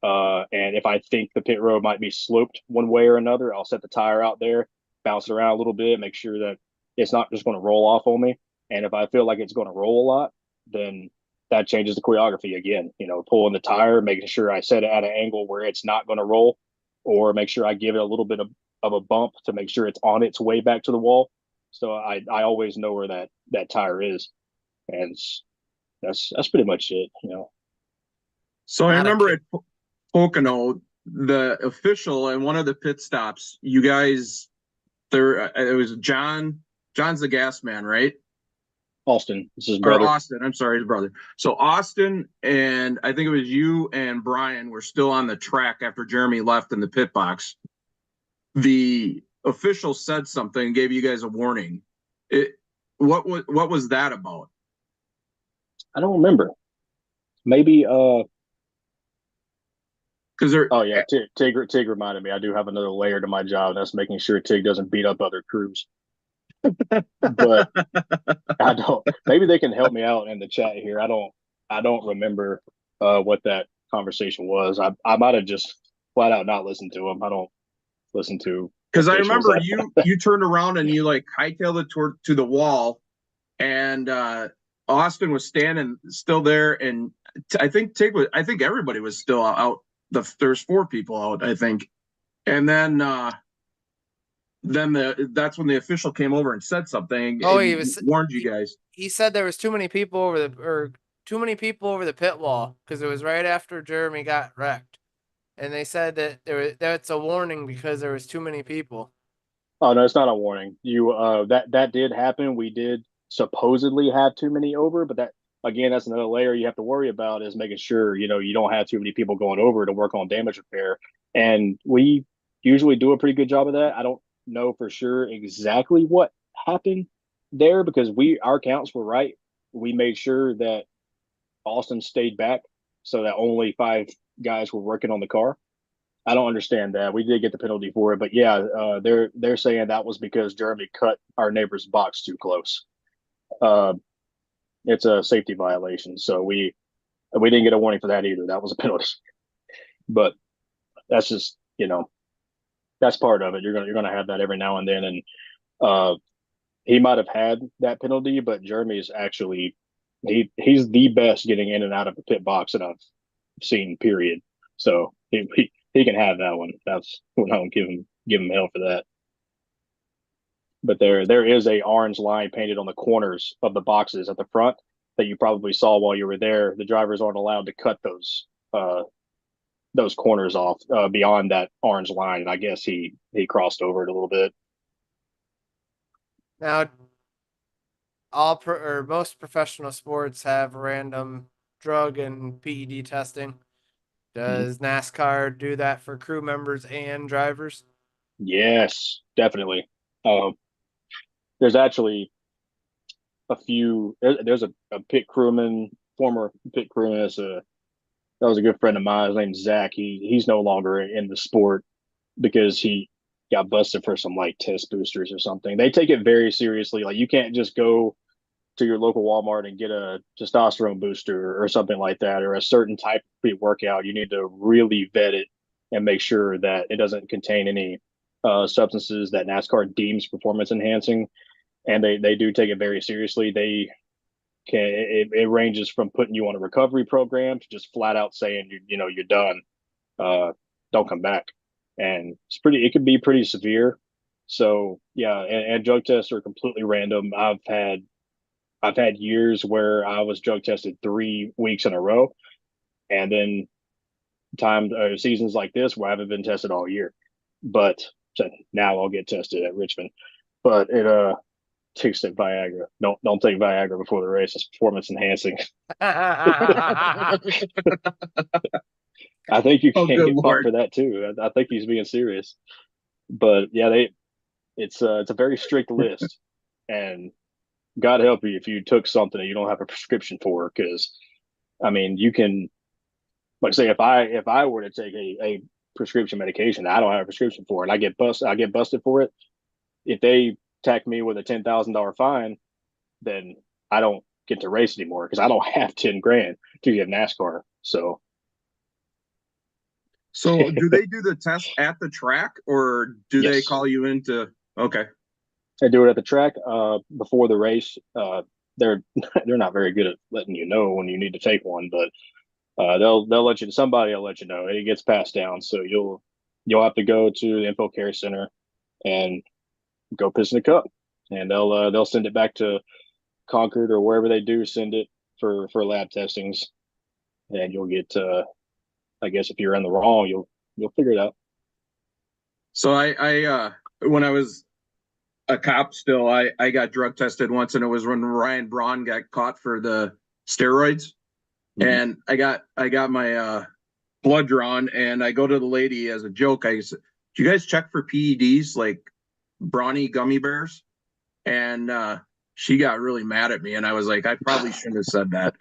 And if I think the pit road might be sloped one way or another, I'll set the tire out there, bounce it around a little bit, make sure that it's not just going to roll off on me. And if I feel like it's going to roll a lot, then that changes the choreography again. Pulling the tire, making sure I set it at an angle where it's not going to roll, or make sure I give it a little bit of a bump to make sure it's on its way back to the wall. So I always know where that tire is, and that's pretty much it. So I remember at Pocono, the official and one of the pit stops, you guys, it was John's the gas man, right? Austin, this is brother. Or Austin, I'm sorry, his brother. So Austin and I think it was you and Brian were still on the track after Jeremy left in the pit box. The official said something, gave you guys a warning. What was that about? I don't remember. Maybe because they're Tig reminded me. I do have another layer to my job, and that's making sure Tig doesn't beat up other crews. But I don't. Maybe they can help me out in the chat here. I don't remember what that conversation was. I might have just flat out not listened to them. I don't listen to, because I remember you turned around and you hightailed it to the wall, and Austin was standing still there, and I think everybody was still out. There's 4 people out, I think, and then that's when the official came over and said something. Oh, he warned you guys. He said there was too many people over the pit wall, because it was right after Jeremy got wrecked, and they said that that's a warning because there was too many people. Oh no, it's not a warning. That did happen. We did supposedly have too many over, but that, again, that's another layer you have to worry about, is making sure you don't have too many people going over to work on damage repair. And we usually do a pretty good job of that. I don't know for sure exactly what happened there because our counts were right. We made sure that Austin stayed back so that only 5 guys were working on the car. I don't understand that. We did get the penalty for it, but yeah, they're saying that was because Jeremy cut our neighbor's box too close. Uh, it's a safety violation, so we didn't get a warning for that either. That was a penalty, but that's just that's part of it. You're gonna have that every now and then, and he might have had that penalty, but Jeremy's actually he's the best getting in and out of the pit box that I've seen. Period. So he can have that one. That's when I don't give him hell for that. But there is a orange line painted on the corners of the boxes at the front that you probably saw while you were there. The drivers aren't allowed to cut those corners off beyond that orange line, and I guess he crossed over it a little bit. Now, most professional sports have random drug and PED testing. Does NASCAR do that for crew members and drivers? Yes, definitely. There's actually a few. There's a pit crewman, former pit crewman. That was a good friend of mine. His name's Zach. He's no longer in the sport because he got busted for some like test boosters or something. They take it very seriously. Like you can't just go to your local Walmart and get a testosterone booster or something like that, or a certain type of pre-workout. You need to really vet it and make sure that it doesn't contain any substances that NASCAR deems performance enhancing. And they do take it very seriously. It ranges from putting you on a recovery program to just flat out saying you're done, don't come back, and it could be pretty severe. So yeah, and drug tests are completely random. I've had years where I was drug tested 3 weeks in a row, and then seasons like this where I haven't been tested all year. But so now I'll get tested at Richmond. But it takes Viagra. Don't take Viagra before the race. It's performance enhancing. I think you can get fucked for that too. I think he's being serious. But yeah, it's a very strict list, and God help you if you took something that you don't have a prescription for. Because I mean, you can, like, say if I were to take a prescription medication that I don't have a prescription for, and I get busted for it. If they tack me with a $10,000 fine, then I don't get to race anymore because I don't have 10 grand to give NASCAR. So do they do the test at the track, or do Yes. they call you into? Okay. they do it at the track before the race. They're not very good at letting you know when you need to take one, but they'll let you. Somebody will let you know. It gets passed down, so you'll have to go to the Info Care Center and go piss in a cup, and they'll send it back to Concord or wherever they do send it for lab testings, and you'll get. I guess if you're in the wrong, you'll figure it out. So I when I was a cop still, I got drug tested once, and it was when Ryan Braun got caught for the steroids. Mhm. And I got my blood drawn, and I go to the lady as a joke. I said, "Do you guys check for PEDs, like brawny gummy bears?" And she got really mad at me, and I was like, I probably shouldn't have said that.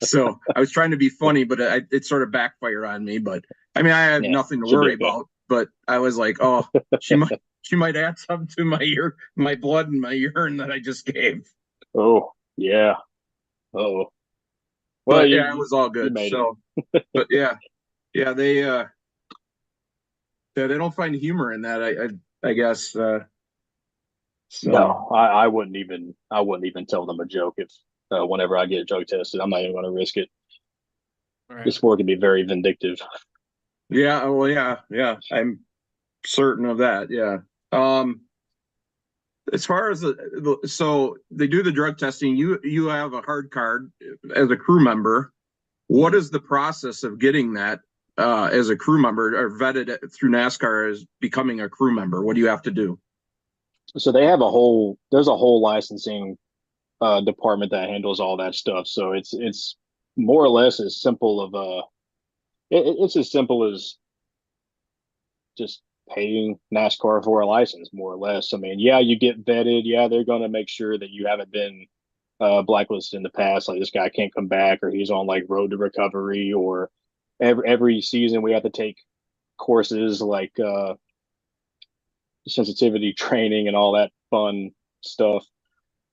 So I was trying to be funny, but it sort of backfired on me. But I mean, I have nothing to worry about. But I was like, oh, she might add something to my blood and my urine that I just gave. Oh yeah. Oh. Well, yeah, it was all good. So, but yeah, they don't find humor in that. I guess. So. No, I wouldn't even tell them a joke if whenever I get drug tested, I'm not even going to risk it. Right. This sport can be very vindictive. Yeah, well, yeah, I'm certain of that. Yeah. As far as so they do the drug testing, you have a hard card as a crew member. What is the process of getting that as a crew member, or vetted through NASCAR as becoming a crew member? What do you have to do? So there's a whole licensing department that handles all that stuff. So it's more or less as simple of it's as simple as just paying NASCAR for a license, more or less. I mean, yeah, you get vetted. Yeah, they're going to make sure that you haven't been blacklisted in the past. Like this guy can't come back, or he's on like road to recovery, or every season we have to take courses like sensitivity training and all that fun stuff.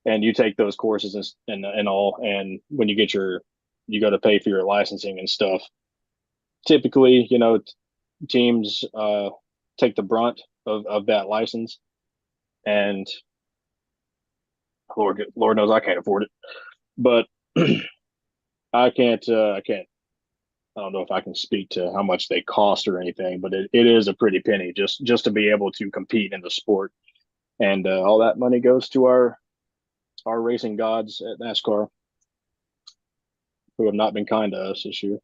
And you take those courses and all. And when you go to pay for your licensing and stuff. Typically, teams take the brunt of that license, and Lord knows I can't afford it, but I can't. I don't know if I can speak to how much they cost or anything, but it is a pretty penny just to be able to compete in the sport, and all that money goes to our racing gods at NASCAR, who have not been kind to us this year.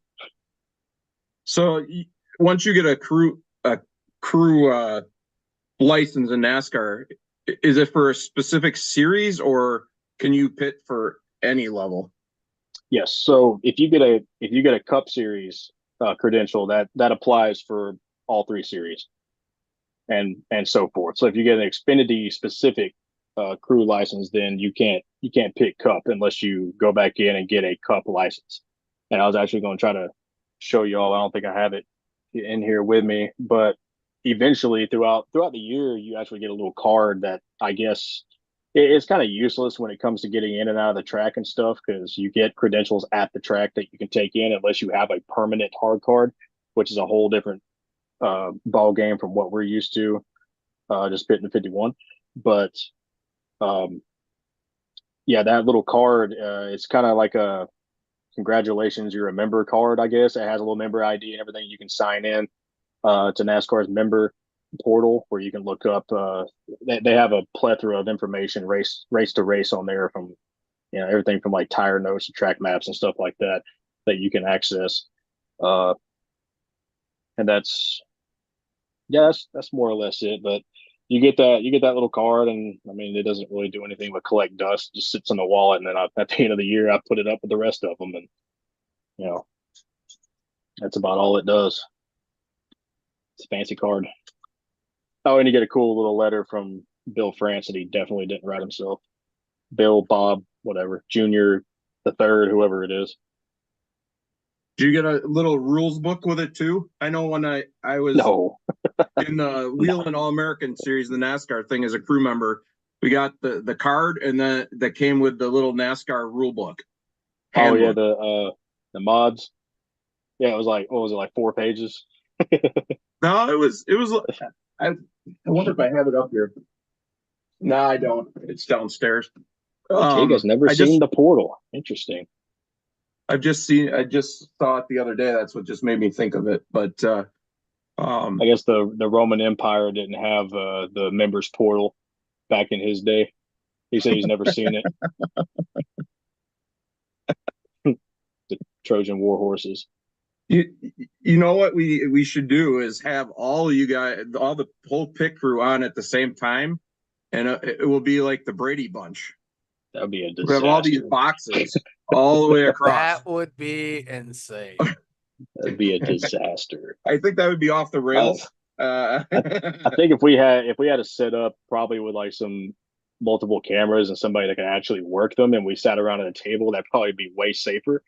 So once you get a crew license in NASCAR, is it for a specific series, or can you pit for any level? Yes. So if you get a Cup Series credential, that applies for all 3 series, and so forth. So if you get an Xfinity specific crew license, then you can't pick Cup unless you go back in and get a Cup license. And I was actually going to try to show you all. I don't think I have it in here with me, but eventually throughout the year, you actually get a little card that I guess it's kind of useless when it comes to getting in and out of the track and stuff, because you get credentials at the track that you can take in unless you have a permanent hard card, which is a whole different ball game from what we're used to, just pitting the 51. But yeah, that little card, it's kind of like a congratulations, you're a member card, I guess. It has a little member ID and everything. You can sign in to NASCAR's member portal, where you can look up. They have a plethora of information, race to race on there, from everything from like tire notes to track maps and stuff like that you can access. And that's more or less it. But you get that little card, and I mean, it doesn't really do anything but collect dust. It just sits in the wallet, and then at the end of the year, I put it up with the rest of them, and that's about all it does. It's a fancy card. Oh, and you get a cool little letter from Bill France that he definitely didn't write himself. Bill, Bob, whatever, Junior, the third, whoever it is. Do you get a little rules book with it too? I know when I was in the Whelen All-American Series, the NASCAR thing, as a crew member, we got the card, and then that came with the little NASCAR rule book. Oh yeah, the mods. Yeah, it was like, what was it, like 4 pages? No, it was. I wonder if I have it up here. No, I don't. It's downstairs. You guys never seen the portal? Interesting. I just saw it the other day. That's what just made me think of it. But I guess the Roman Empire didn't have the members portal back in his day. He said he's never seen it. The Trojan war horses. You know what we should do is have all of you guys, all the whole pit crew on at the same time, and it will be like the Brady Bunch. That would be a disaster. We have all these boxes all the way across. That would be insane. That'd be a disaster. I think that would be off the rails. I think if we had a setup probably with like some multiple cameras and somebody that can actually work them, and we sat around at a table, that'd probably be way safer.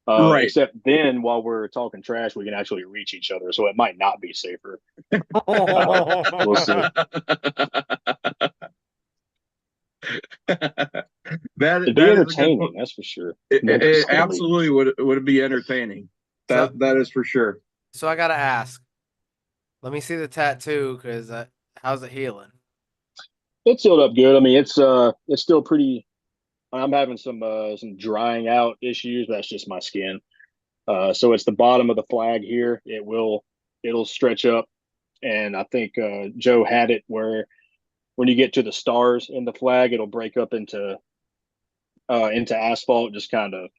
Right. Except then, while we're talking trash, we can actually reach each other, so it might not be safer. We'll see. It'd be entertaining, that's for sure. It absolutely would be entertaining. That is for sure. So I gotta ask. Let me see the tattoo, because how's it healing? It's healed up good. I mean, it's still pretty. I'm having some drying out issues. That's just my skin. So it's the bottom of the flag here. It'll stretch up, and I think Joe had it where when you get to the stars in the flag, it'll break up into asphalt, just kind of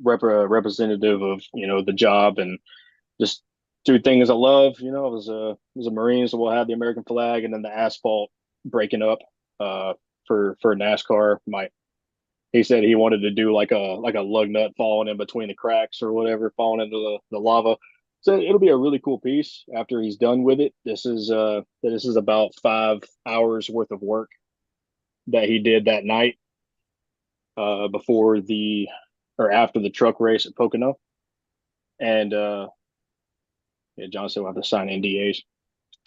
representative of the job and just do things I love. I was a Marine, so we'll have the American flag and then the asphalt breaking up for NASCAR. He said he wanted to do like a lug nut falling in between the cracks or whatever, falling into the lava. So it'll be a really cool piece after he's done with it. This is about 5 hours worth of work that he did that night before the or after the truck race at Pocono. And yeah, John said we'll have to sign NDAs.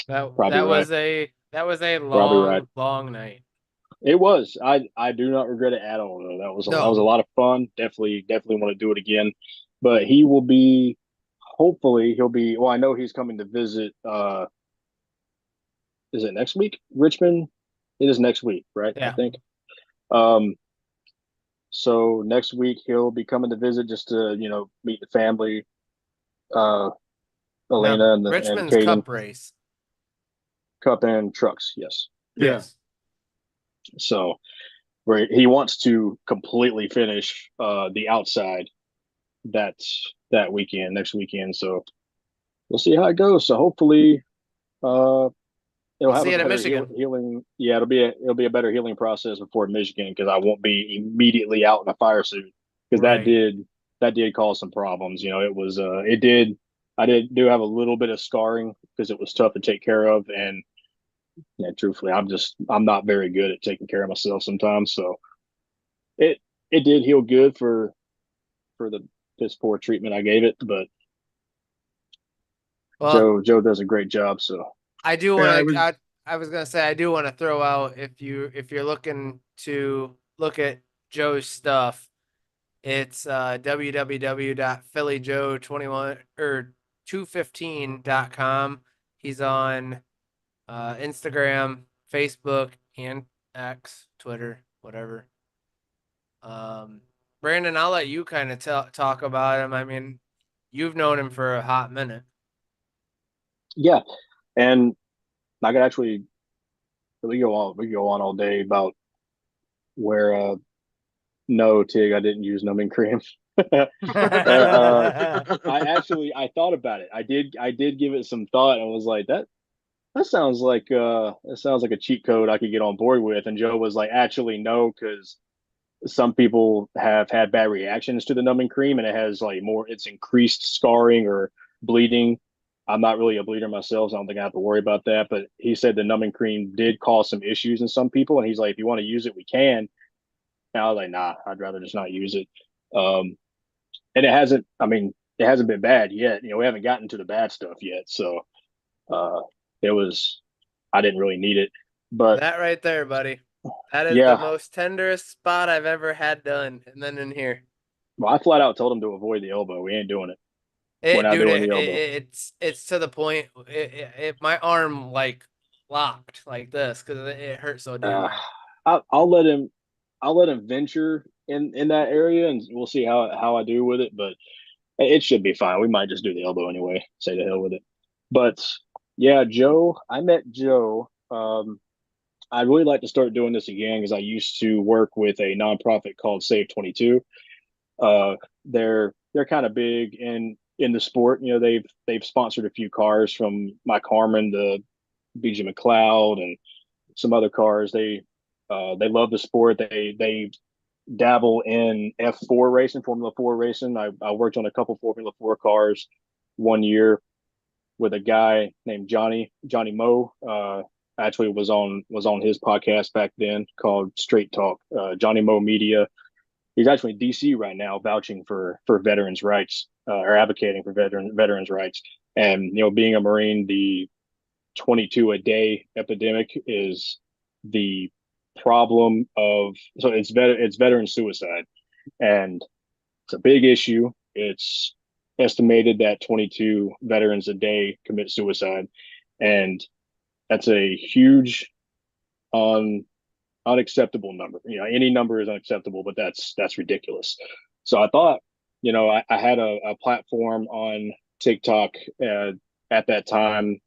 That Probably that right. was a that was a Probably right. long night. It was. I do not regret it at all though. That was a No. lot of fun. Definitely want to do it again. But he will be hopefully he'll be well, I know he's coming to visit is it next week? Richmond? It is next week, right? I Yeah. think. So next week he'll be coming to visit just to, meet the family, Elena Now, and Richmond's Caden. Cup race. Cup and trucks, yes. Yes. So where he wants to completely finish the outside that weekend, next weekend. So we'll see how it goes. So hopefully it'll have See a it in better Michigan. healing. Yeah, it'll be a better healing process before Michigan because I won't be immediately out in a fire suit because Right. that did cause some problems. It was I do have a little bit of scarring because it was tough to take care of, and yeah, truthfully, I'm not very good at taking care of myself sometimes. So it did heal good for the piss poor treatment I gave it, but Well, Joe does a great job. So I do Yeah, want to. I was gonna say I do want to throw out if you're looking to look at Joe's stuff, it's www.phillyjoe21 or 215.com. He's on Instagram, Facebook, and X, Twitter, whatever. Brandon, I'll let you kind of talk about him. I mean, you've known him for a hot minute. yeah, and I could actually we go on all day about where no Tig, I didn't use numbing cream. I thought about it. I did give it some thought and was like that sounds like a cheat code I could get on board with. And Joe was like, actually no, because some people have had bad reactions to the numbing cream and it has like it's increased scarring or bleeding. I'm not really a bleeder myself, so I don't think I have to worry about that. But he said the numbing cream did cause some issues in some people, and he's like, if you want to use it, we can. And I was like, nah, I'd rather just not use it. And it hasn't. I mean, it hasn't been bad yet. We haven't gotten to the bad stuff yet. So it was. I didn't really need it, but That right there, buddy. That is the yeah. most tenderest spot I've ever had done. And then in here. Well, I flat out told him to avoid the elbow. We ain't doing it. We're not Dude, doing the elbow. it's to the point. My arm like locked like this because it hurt so damn bad. I'll let him. I'll let him venture in that area, and we'll see how I do with it. But it should be fine. We might just do the elbow anyway. Say the hell with it. But yeah, Joe. I met Joe. I'd really like to start doing this again because I used to work with a nonprofit called Save 22. They're kind of big in the sport. They've sponsored a few cars from Mike Harmon to BJ McLeod and some other cars. They love the sport. They dabble in F4 racing, Formula 4 racing. I worked on a couple Formula 4 cars one year with a guy named Johnny Moe. Actually was on his podcast back then called Straight Talk. Johnny Moe Media. He's actually in DC right now, vouching for veterans' rights or advocating for veterans' rights. And being a Marine, the 22 a day epidemic is the problem of it's veteran suicide, and it's a big issue. It's estimated that 22 veterans a day commit suicide, and that's a huge unacceptable number. Any number is unacceptable, but that's ridiculous. So I thought, I had a platform on TikTok at that time,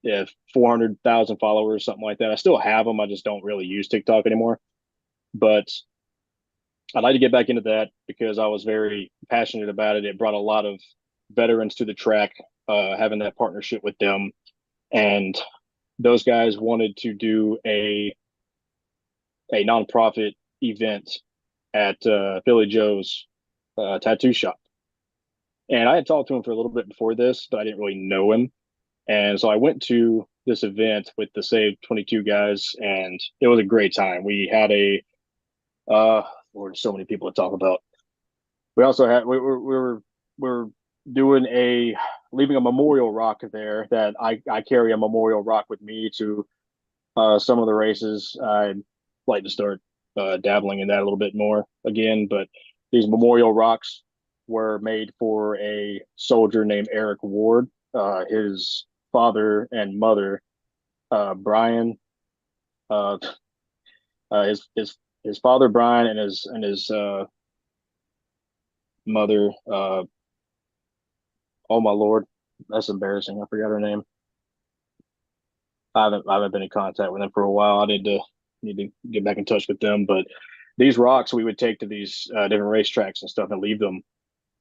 yeah, 400,000 followers, something like that. I still have them. I just don't really use TikTok anymore. But I'd like to get back into that because I was very passionate about it. It brought a lot of veterans to the track, having that partnership with them. And those guys wanted to do a nonprofit event at Philly Joe's tattoo shop. And I had talked to him for a little bit before this, but I didn't really know him. And so I went to this event with the Save 22 guys, and it was a great time. We had uh, Lord, so many people to talk about. We also had we were doing a leaving a memorial rock there that I carry a memorial rock with me to some of the races. I'd like to start dabbling in that a little bit more again, but these memorial rocks were made for a soldier named Eric Ward. His father and mother, Brian, uh, his father Brian and his mother. Oh my lord, that's embarrassing. I forgot her name. I haven't been in contact with them for a while. I need to get back in touch with them. But these rocks we would take to these different racetracks and stuff and leave them.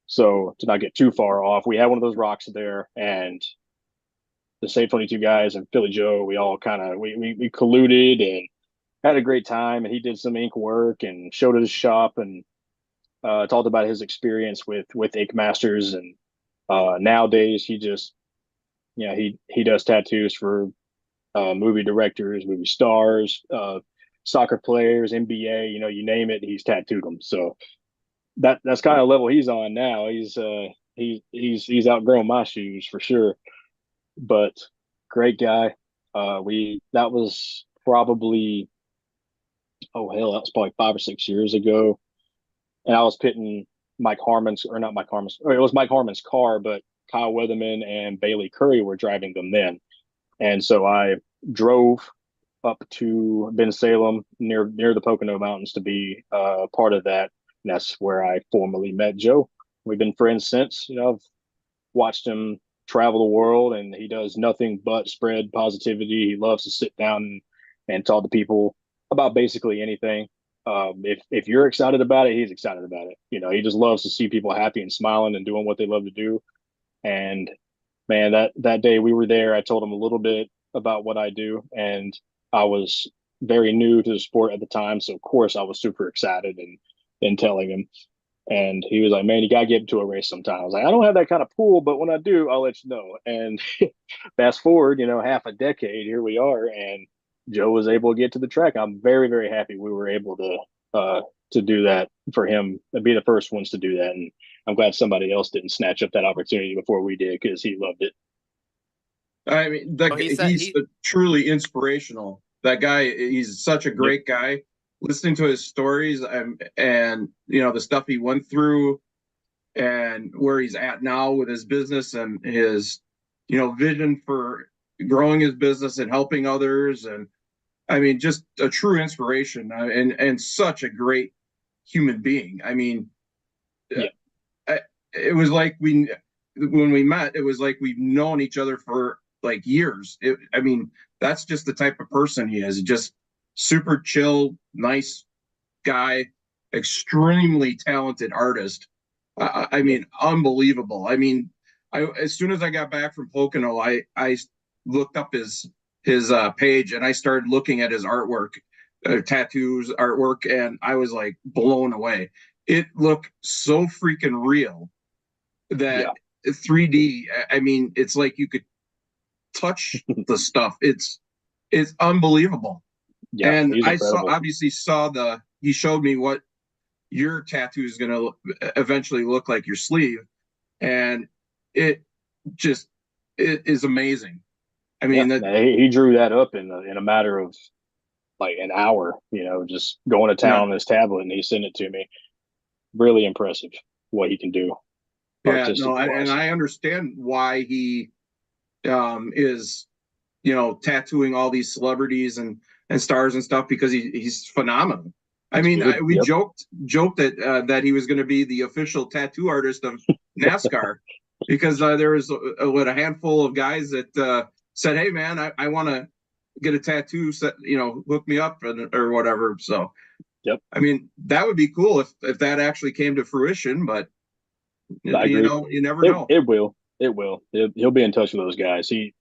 So to not get too far off, we had one of those rocks there, and the Save 22 guys and Philly Joe, we all kind of we colluded and had a great time. And he did some ink work and showed at his shop and talked about his experience with Ink Masters. And nowadays he just he does tattoos for movie directors, movie stars, soccer players, NBA, you name it, he's tattooed them. So that's kind of level he's on now. He's outgrown my shoes for sure, but great guy. We that was probably oh hell, that was probably 5 or 6 years ago, and I was pitting Mike Harmon's or not Mike Harmon's, or it was Mike Harmon's car, but Kyle Weatherman and Bailey Curry were driving them then. And so I drove up to Ben Salem near the Pocono Mountains to be part of that. And that's where I formally met Joe. We've been friends since. I've watched him travel the world, and he does nothing but spread positivity. He loves to sit down and talk to people about basically anything. If you're excited about it, he's excited about it. He just loves to see people happy and smiling and doing what they love to do. And man, that day we were there, I told him a little bit about what I do, and I was very new to the sport at the time, so of course I was super excited and telling him. And he was like, "Man, you gotta get into a race sometime." I was like, "I don't have that kind of pool, but when I do, I'll let you know." And fast forward, half a decade, here we are, and Joe was able to get to the track. I'm very, very happy we were able to do that for him and be the first ones to do that. And I'm glad somebody else didn't snatch up that opportunity before we did, because he loved it. I mean, he's truly inspirational. That guy, he's such a great guy. Listening to his stories and the stuff he went through and where he's at now with his business and his vision for growing his business and helping others, and I mean, just a true inspiration, and such a great human being. I mean, it was like when we met, it was like we've known each other for like years. I mean, that's just the type of person he is. Just super chill, nice guy, extremely talented artist. I mean, unbelievable. I mean, as soon as I got back from Pocono, I looked up his page, and I started looking at his artwork, tattoos, artwork, and I was like blown away. It looked so freaking real that 3D. I mean, it's like you could touch the stuff. It's unbelievable. Yeah, and I saw he showed me what your tattoo is going to eventually look like, your sleeve, and it is amazing. I mean, he drew that up in a matter of like an hour, just going to town on his tablet, and he sent it to me. Really impressive what he can do. Yeah, no, and I understand why he is, tattooing all these celebrities and stars and stuff, because he's phenomenal. I mean, we joked that he was going to be the official tattoo artist of NASCAR because there was a handful of guys that said, "Hey, man, I want to get a tattoo. Set, hook me up or whatever." So, I mean, that would be cool if that actually came to fruition. But you never know. It will. He'll be in touch with those guys. He's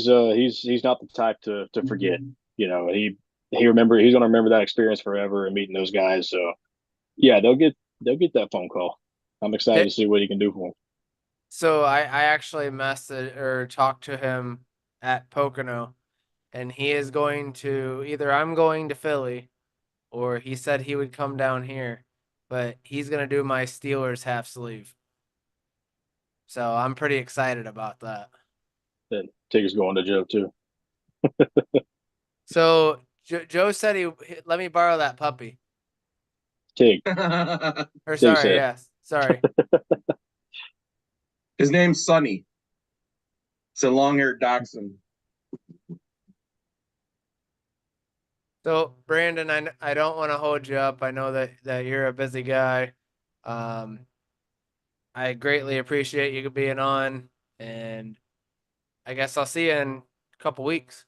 not the type to forget. He's going to remember that experience forever and meeting those guys. So yeah, they'll get that phone call. I'm excited Did- to see what he can do for him. So I actually messaged or talked to him at Pocono, and he is going to either I'm going to Philly, or he said he would come down here, but he's gonna do my Steelers half sleeve. So I'm pretty excited about that. That Tigger's going to jail too. So Joe said he let me borrow that puppy. Tig, Or Tig sorry, said, yes, sorry. His name's Sonny. It's a long-haired dachshund. So Brandon, I don't want to hold you up. I know that you're a busy guy. Um, I greatly appreciate you being on, and I guess I'll see you in a couple weeks.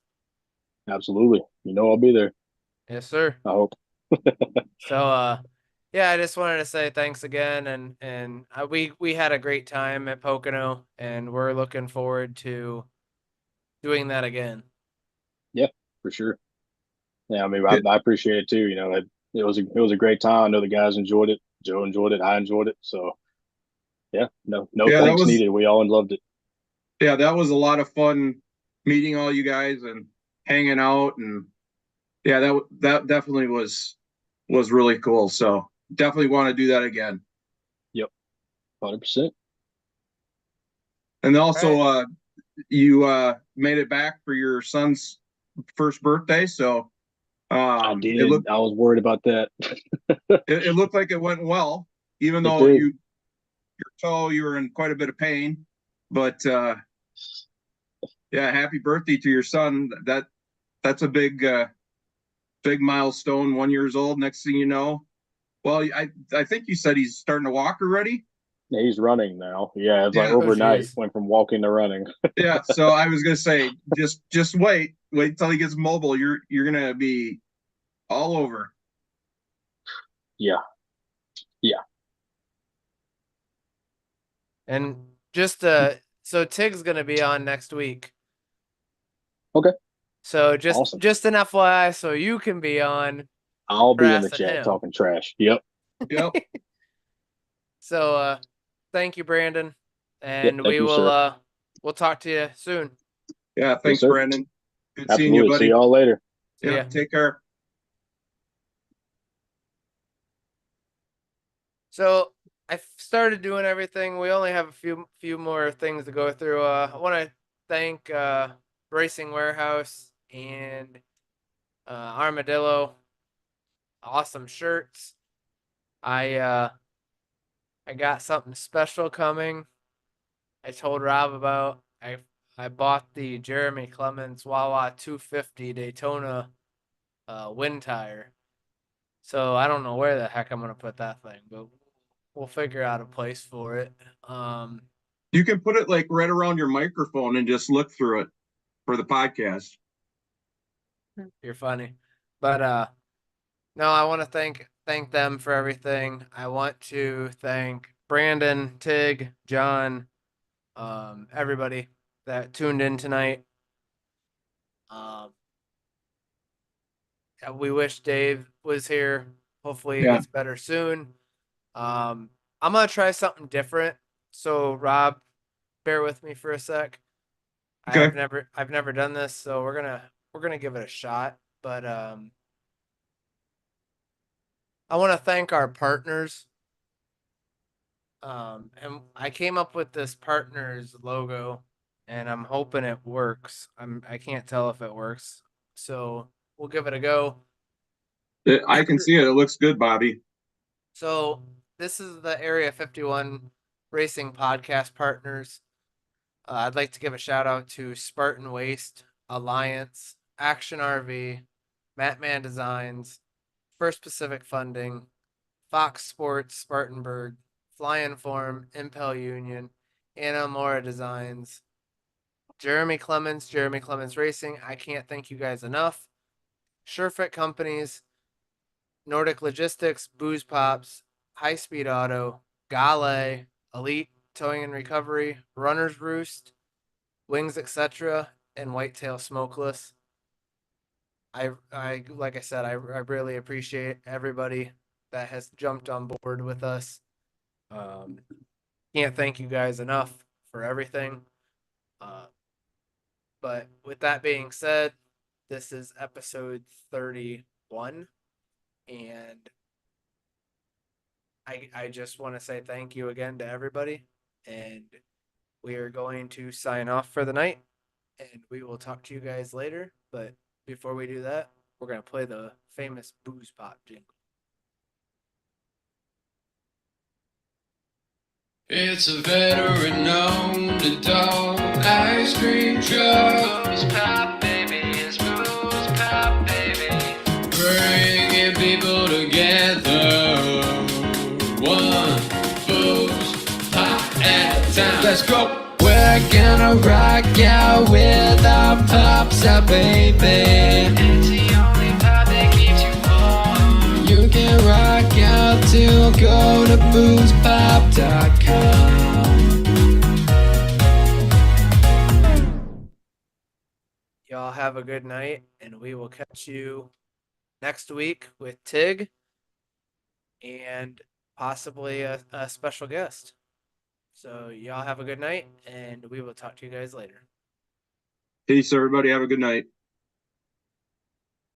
absolutely. You know I'll be there. Yes, sir. I hope. So yeah, I just wanted to say thanks again, and we had a great time at Pocono, and we're looking forward to doing that again. Yeah, for sure. Yeah, I mean, I appreciate it too. You know, it was a great time. I know the guys enjoyed it. Joe enjoyed it. I enjoyed it. So yeah, no Yeah, thanks needed. We all loved it. that was a lot of fun meeting all you guys and hanging out, and yeah, that definitely was really cool. So definitely want to do that again. Yep, 100%. And also, Right. you made it back for your son's first birthday, so I it did. I was worried about that. it looked like it went well, even It though did. your toe, you were in quite a bit of pain. But yeah, happy birthday to your son. That's a big milestone. 1 year old. Next thing you know, well, I think you said he's starting to walk already. He's running now. Yeah, it's like Yeah. overnight. geez. Went from walking to running. Yeah, so I was gonna say, just wait till he gets mobile. You're gonna be all over. Yeah, yeah. And just so Tig's gonna be on next week. Okay, So just awesome. just an FYI, so you can be on I'll be in the harassing chat him. talking trash. Yep. Yep. So thank you, Brandon, Yep. and Thank you, sir. we'll talk to you soon. Yeah. Thanks, sir. Brandon. Good seeing you, Absolutely. buddy. See y'all later. See Yeah. ya. Take care. So I started doing everything. We only have a few more things to go through. I want to thank Racing Warehouse and Armadillo. Awesome shirts. I got something special coming. I told Rob about. I bought the Jeremy Clements Wawa 250 Daytona wind tire. So I don't know where the heck I'm gonna put that thing, but we'll figure out a place for it. You can put it like right around your microphone and just look through it for the podcast. You're funny. But no, I want to thank them for everything. I want to thank Brandon, Tig, John, everybody that tuned in tonight. Um, we wish Dave was here. Hopefully he Yeah. gets better soon. I'm gonna try something different. So Rob, bear with me for a sec. Okay. I've never done this, so we're gonna give it a shot. But I want to thank our partners. And I came up with this partners logo, and I'm hoping it works. I can't tell if it works, so we'll give it a go. I can see it. It looks good, Bobby. So this is the Area 51 Racing Podcast partners. I'd like to give a shout out to Spartan Waste, Alliance, Action RV, Matman Designs, First Pacific Funding, Fox Sports, Spartanburg, Fly Inform, Impel Union, Anna Mora Designs, Jeremy Clemens Racing. I can't thank you guys enough. Surefit Companies, Nordic Logistics, Booze Pops, High Speed Auto, Gale, Elite Towing and Recovery, Runner's Roost, Wings, etc., and Whitetail Smokeless. I like I said, I really appreciate everybody that has jumped on board with us. Can't thank you guys enough for everything. But with that being said, this is episode 31, and I just want to say thank you again to everybody, and we are going to sign off for the night, and we will talk to you guys later. But before we do that, we're gonna play the famous Booze Pop jingle. It's a veteran underdog ice cream truck. Booze Pop, baby, it's Booze Pop, baby. Bringing people together. One Booze Pop at a time. Let's go. We're gonna rock out with our pops out, baby. It's the only pop that keeps you warm. You can rock out till go to boozepop.com. Y'all have a good night, and we will catch you next week with Tig and possibly a special guest. So y'all have a good night, and we will talk to you guys later. Peace, everybody. Have a good night.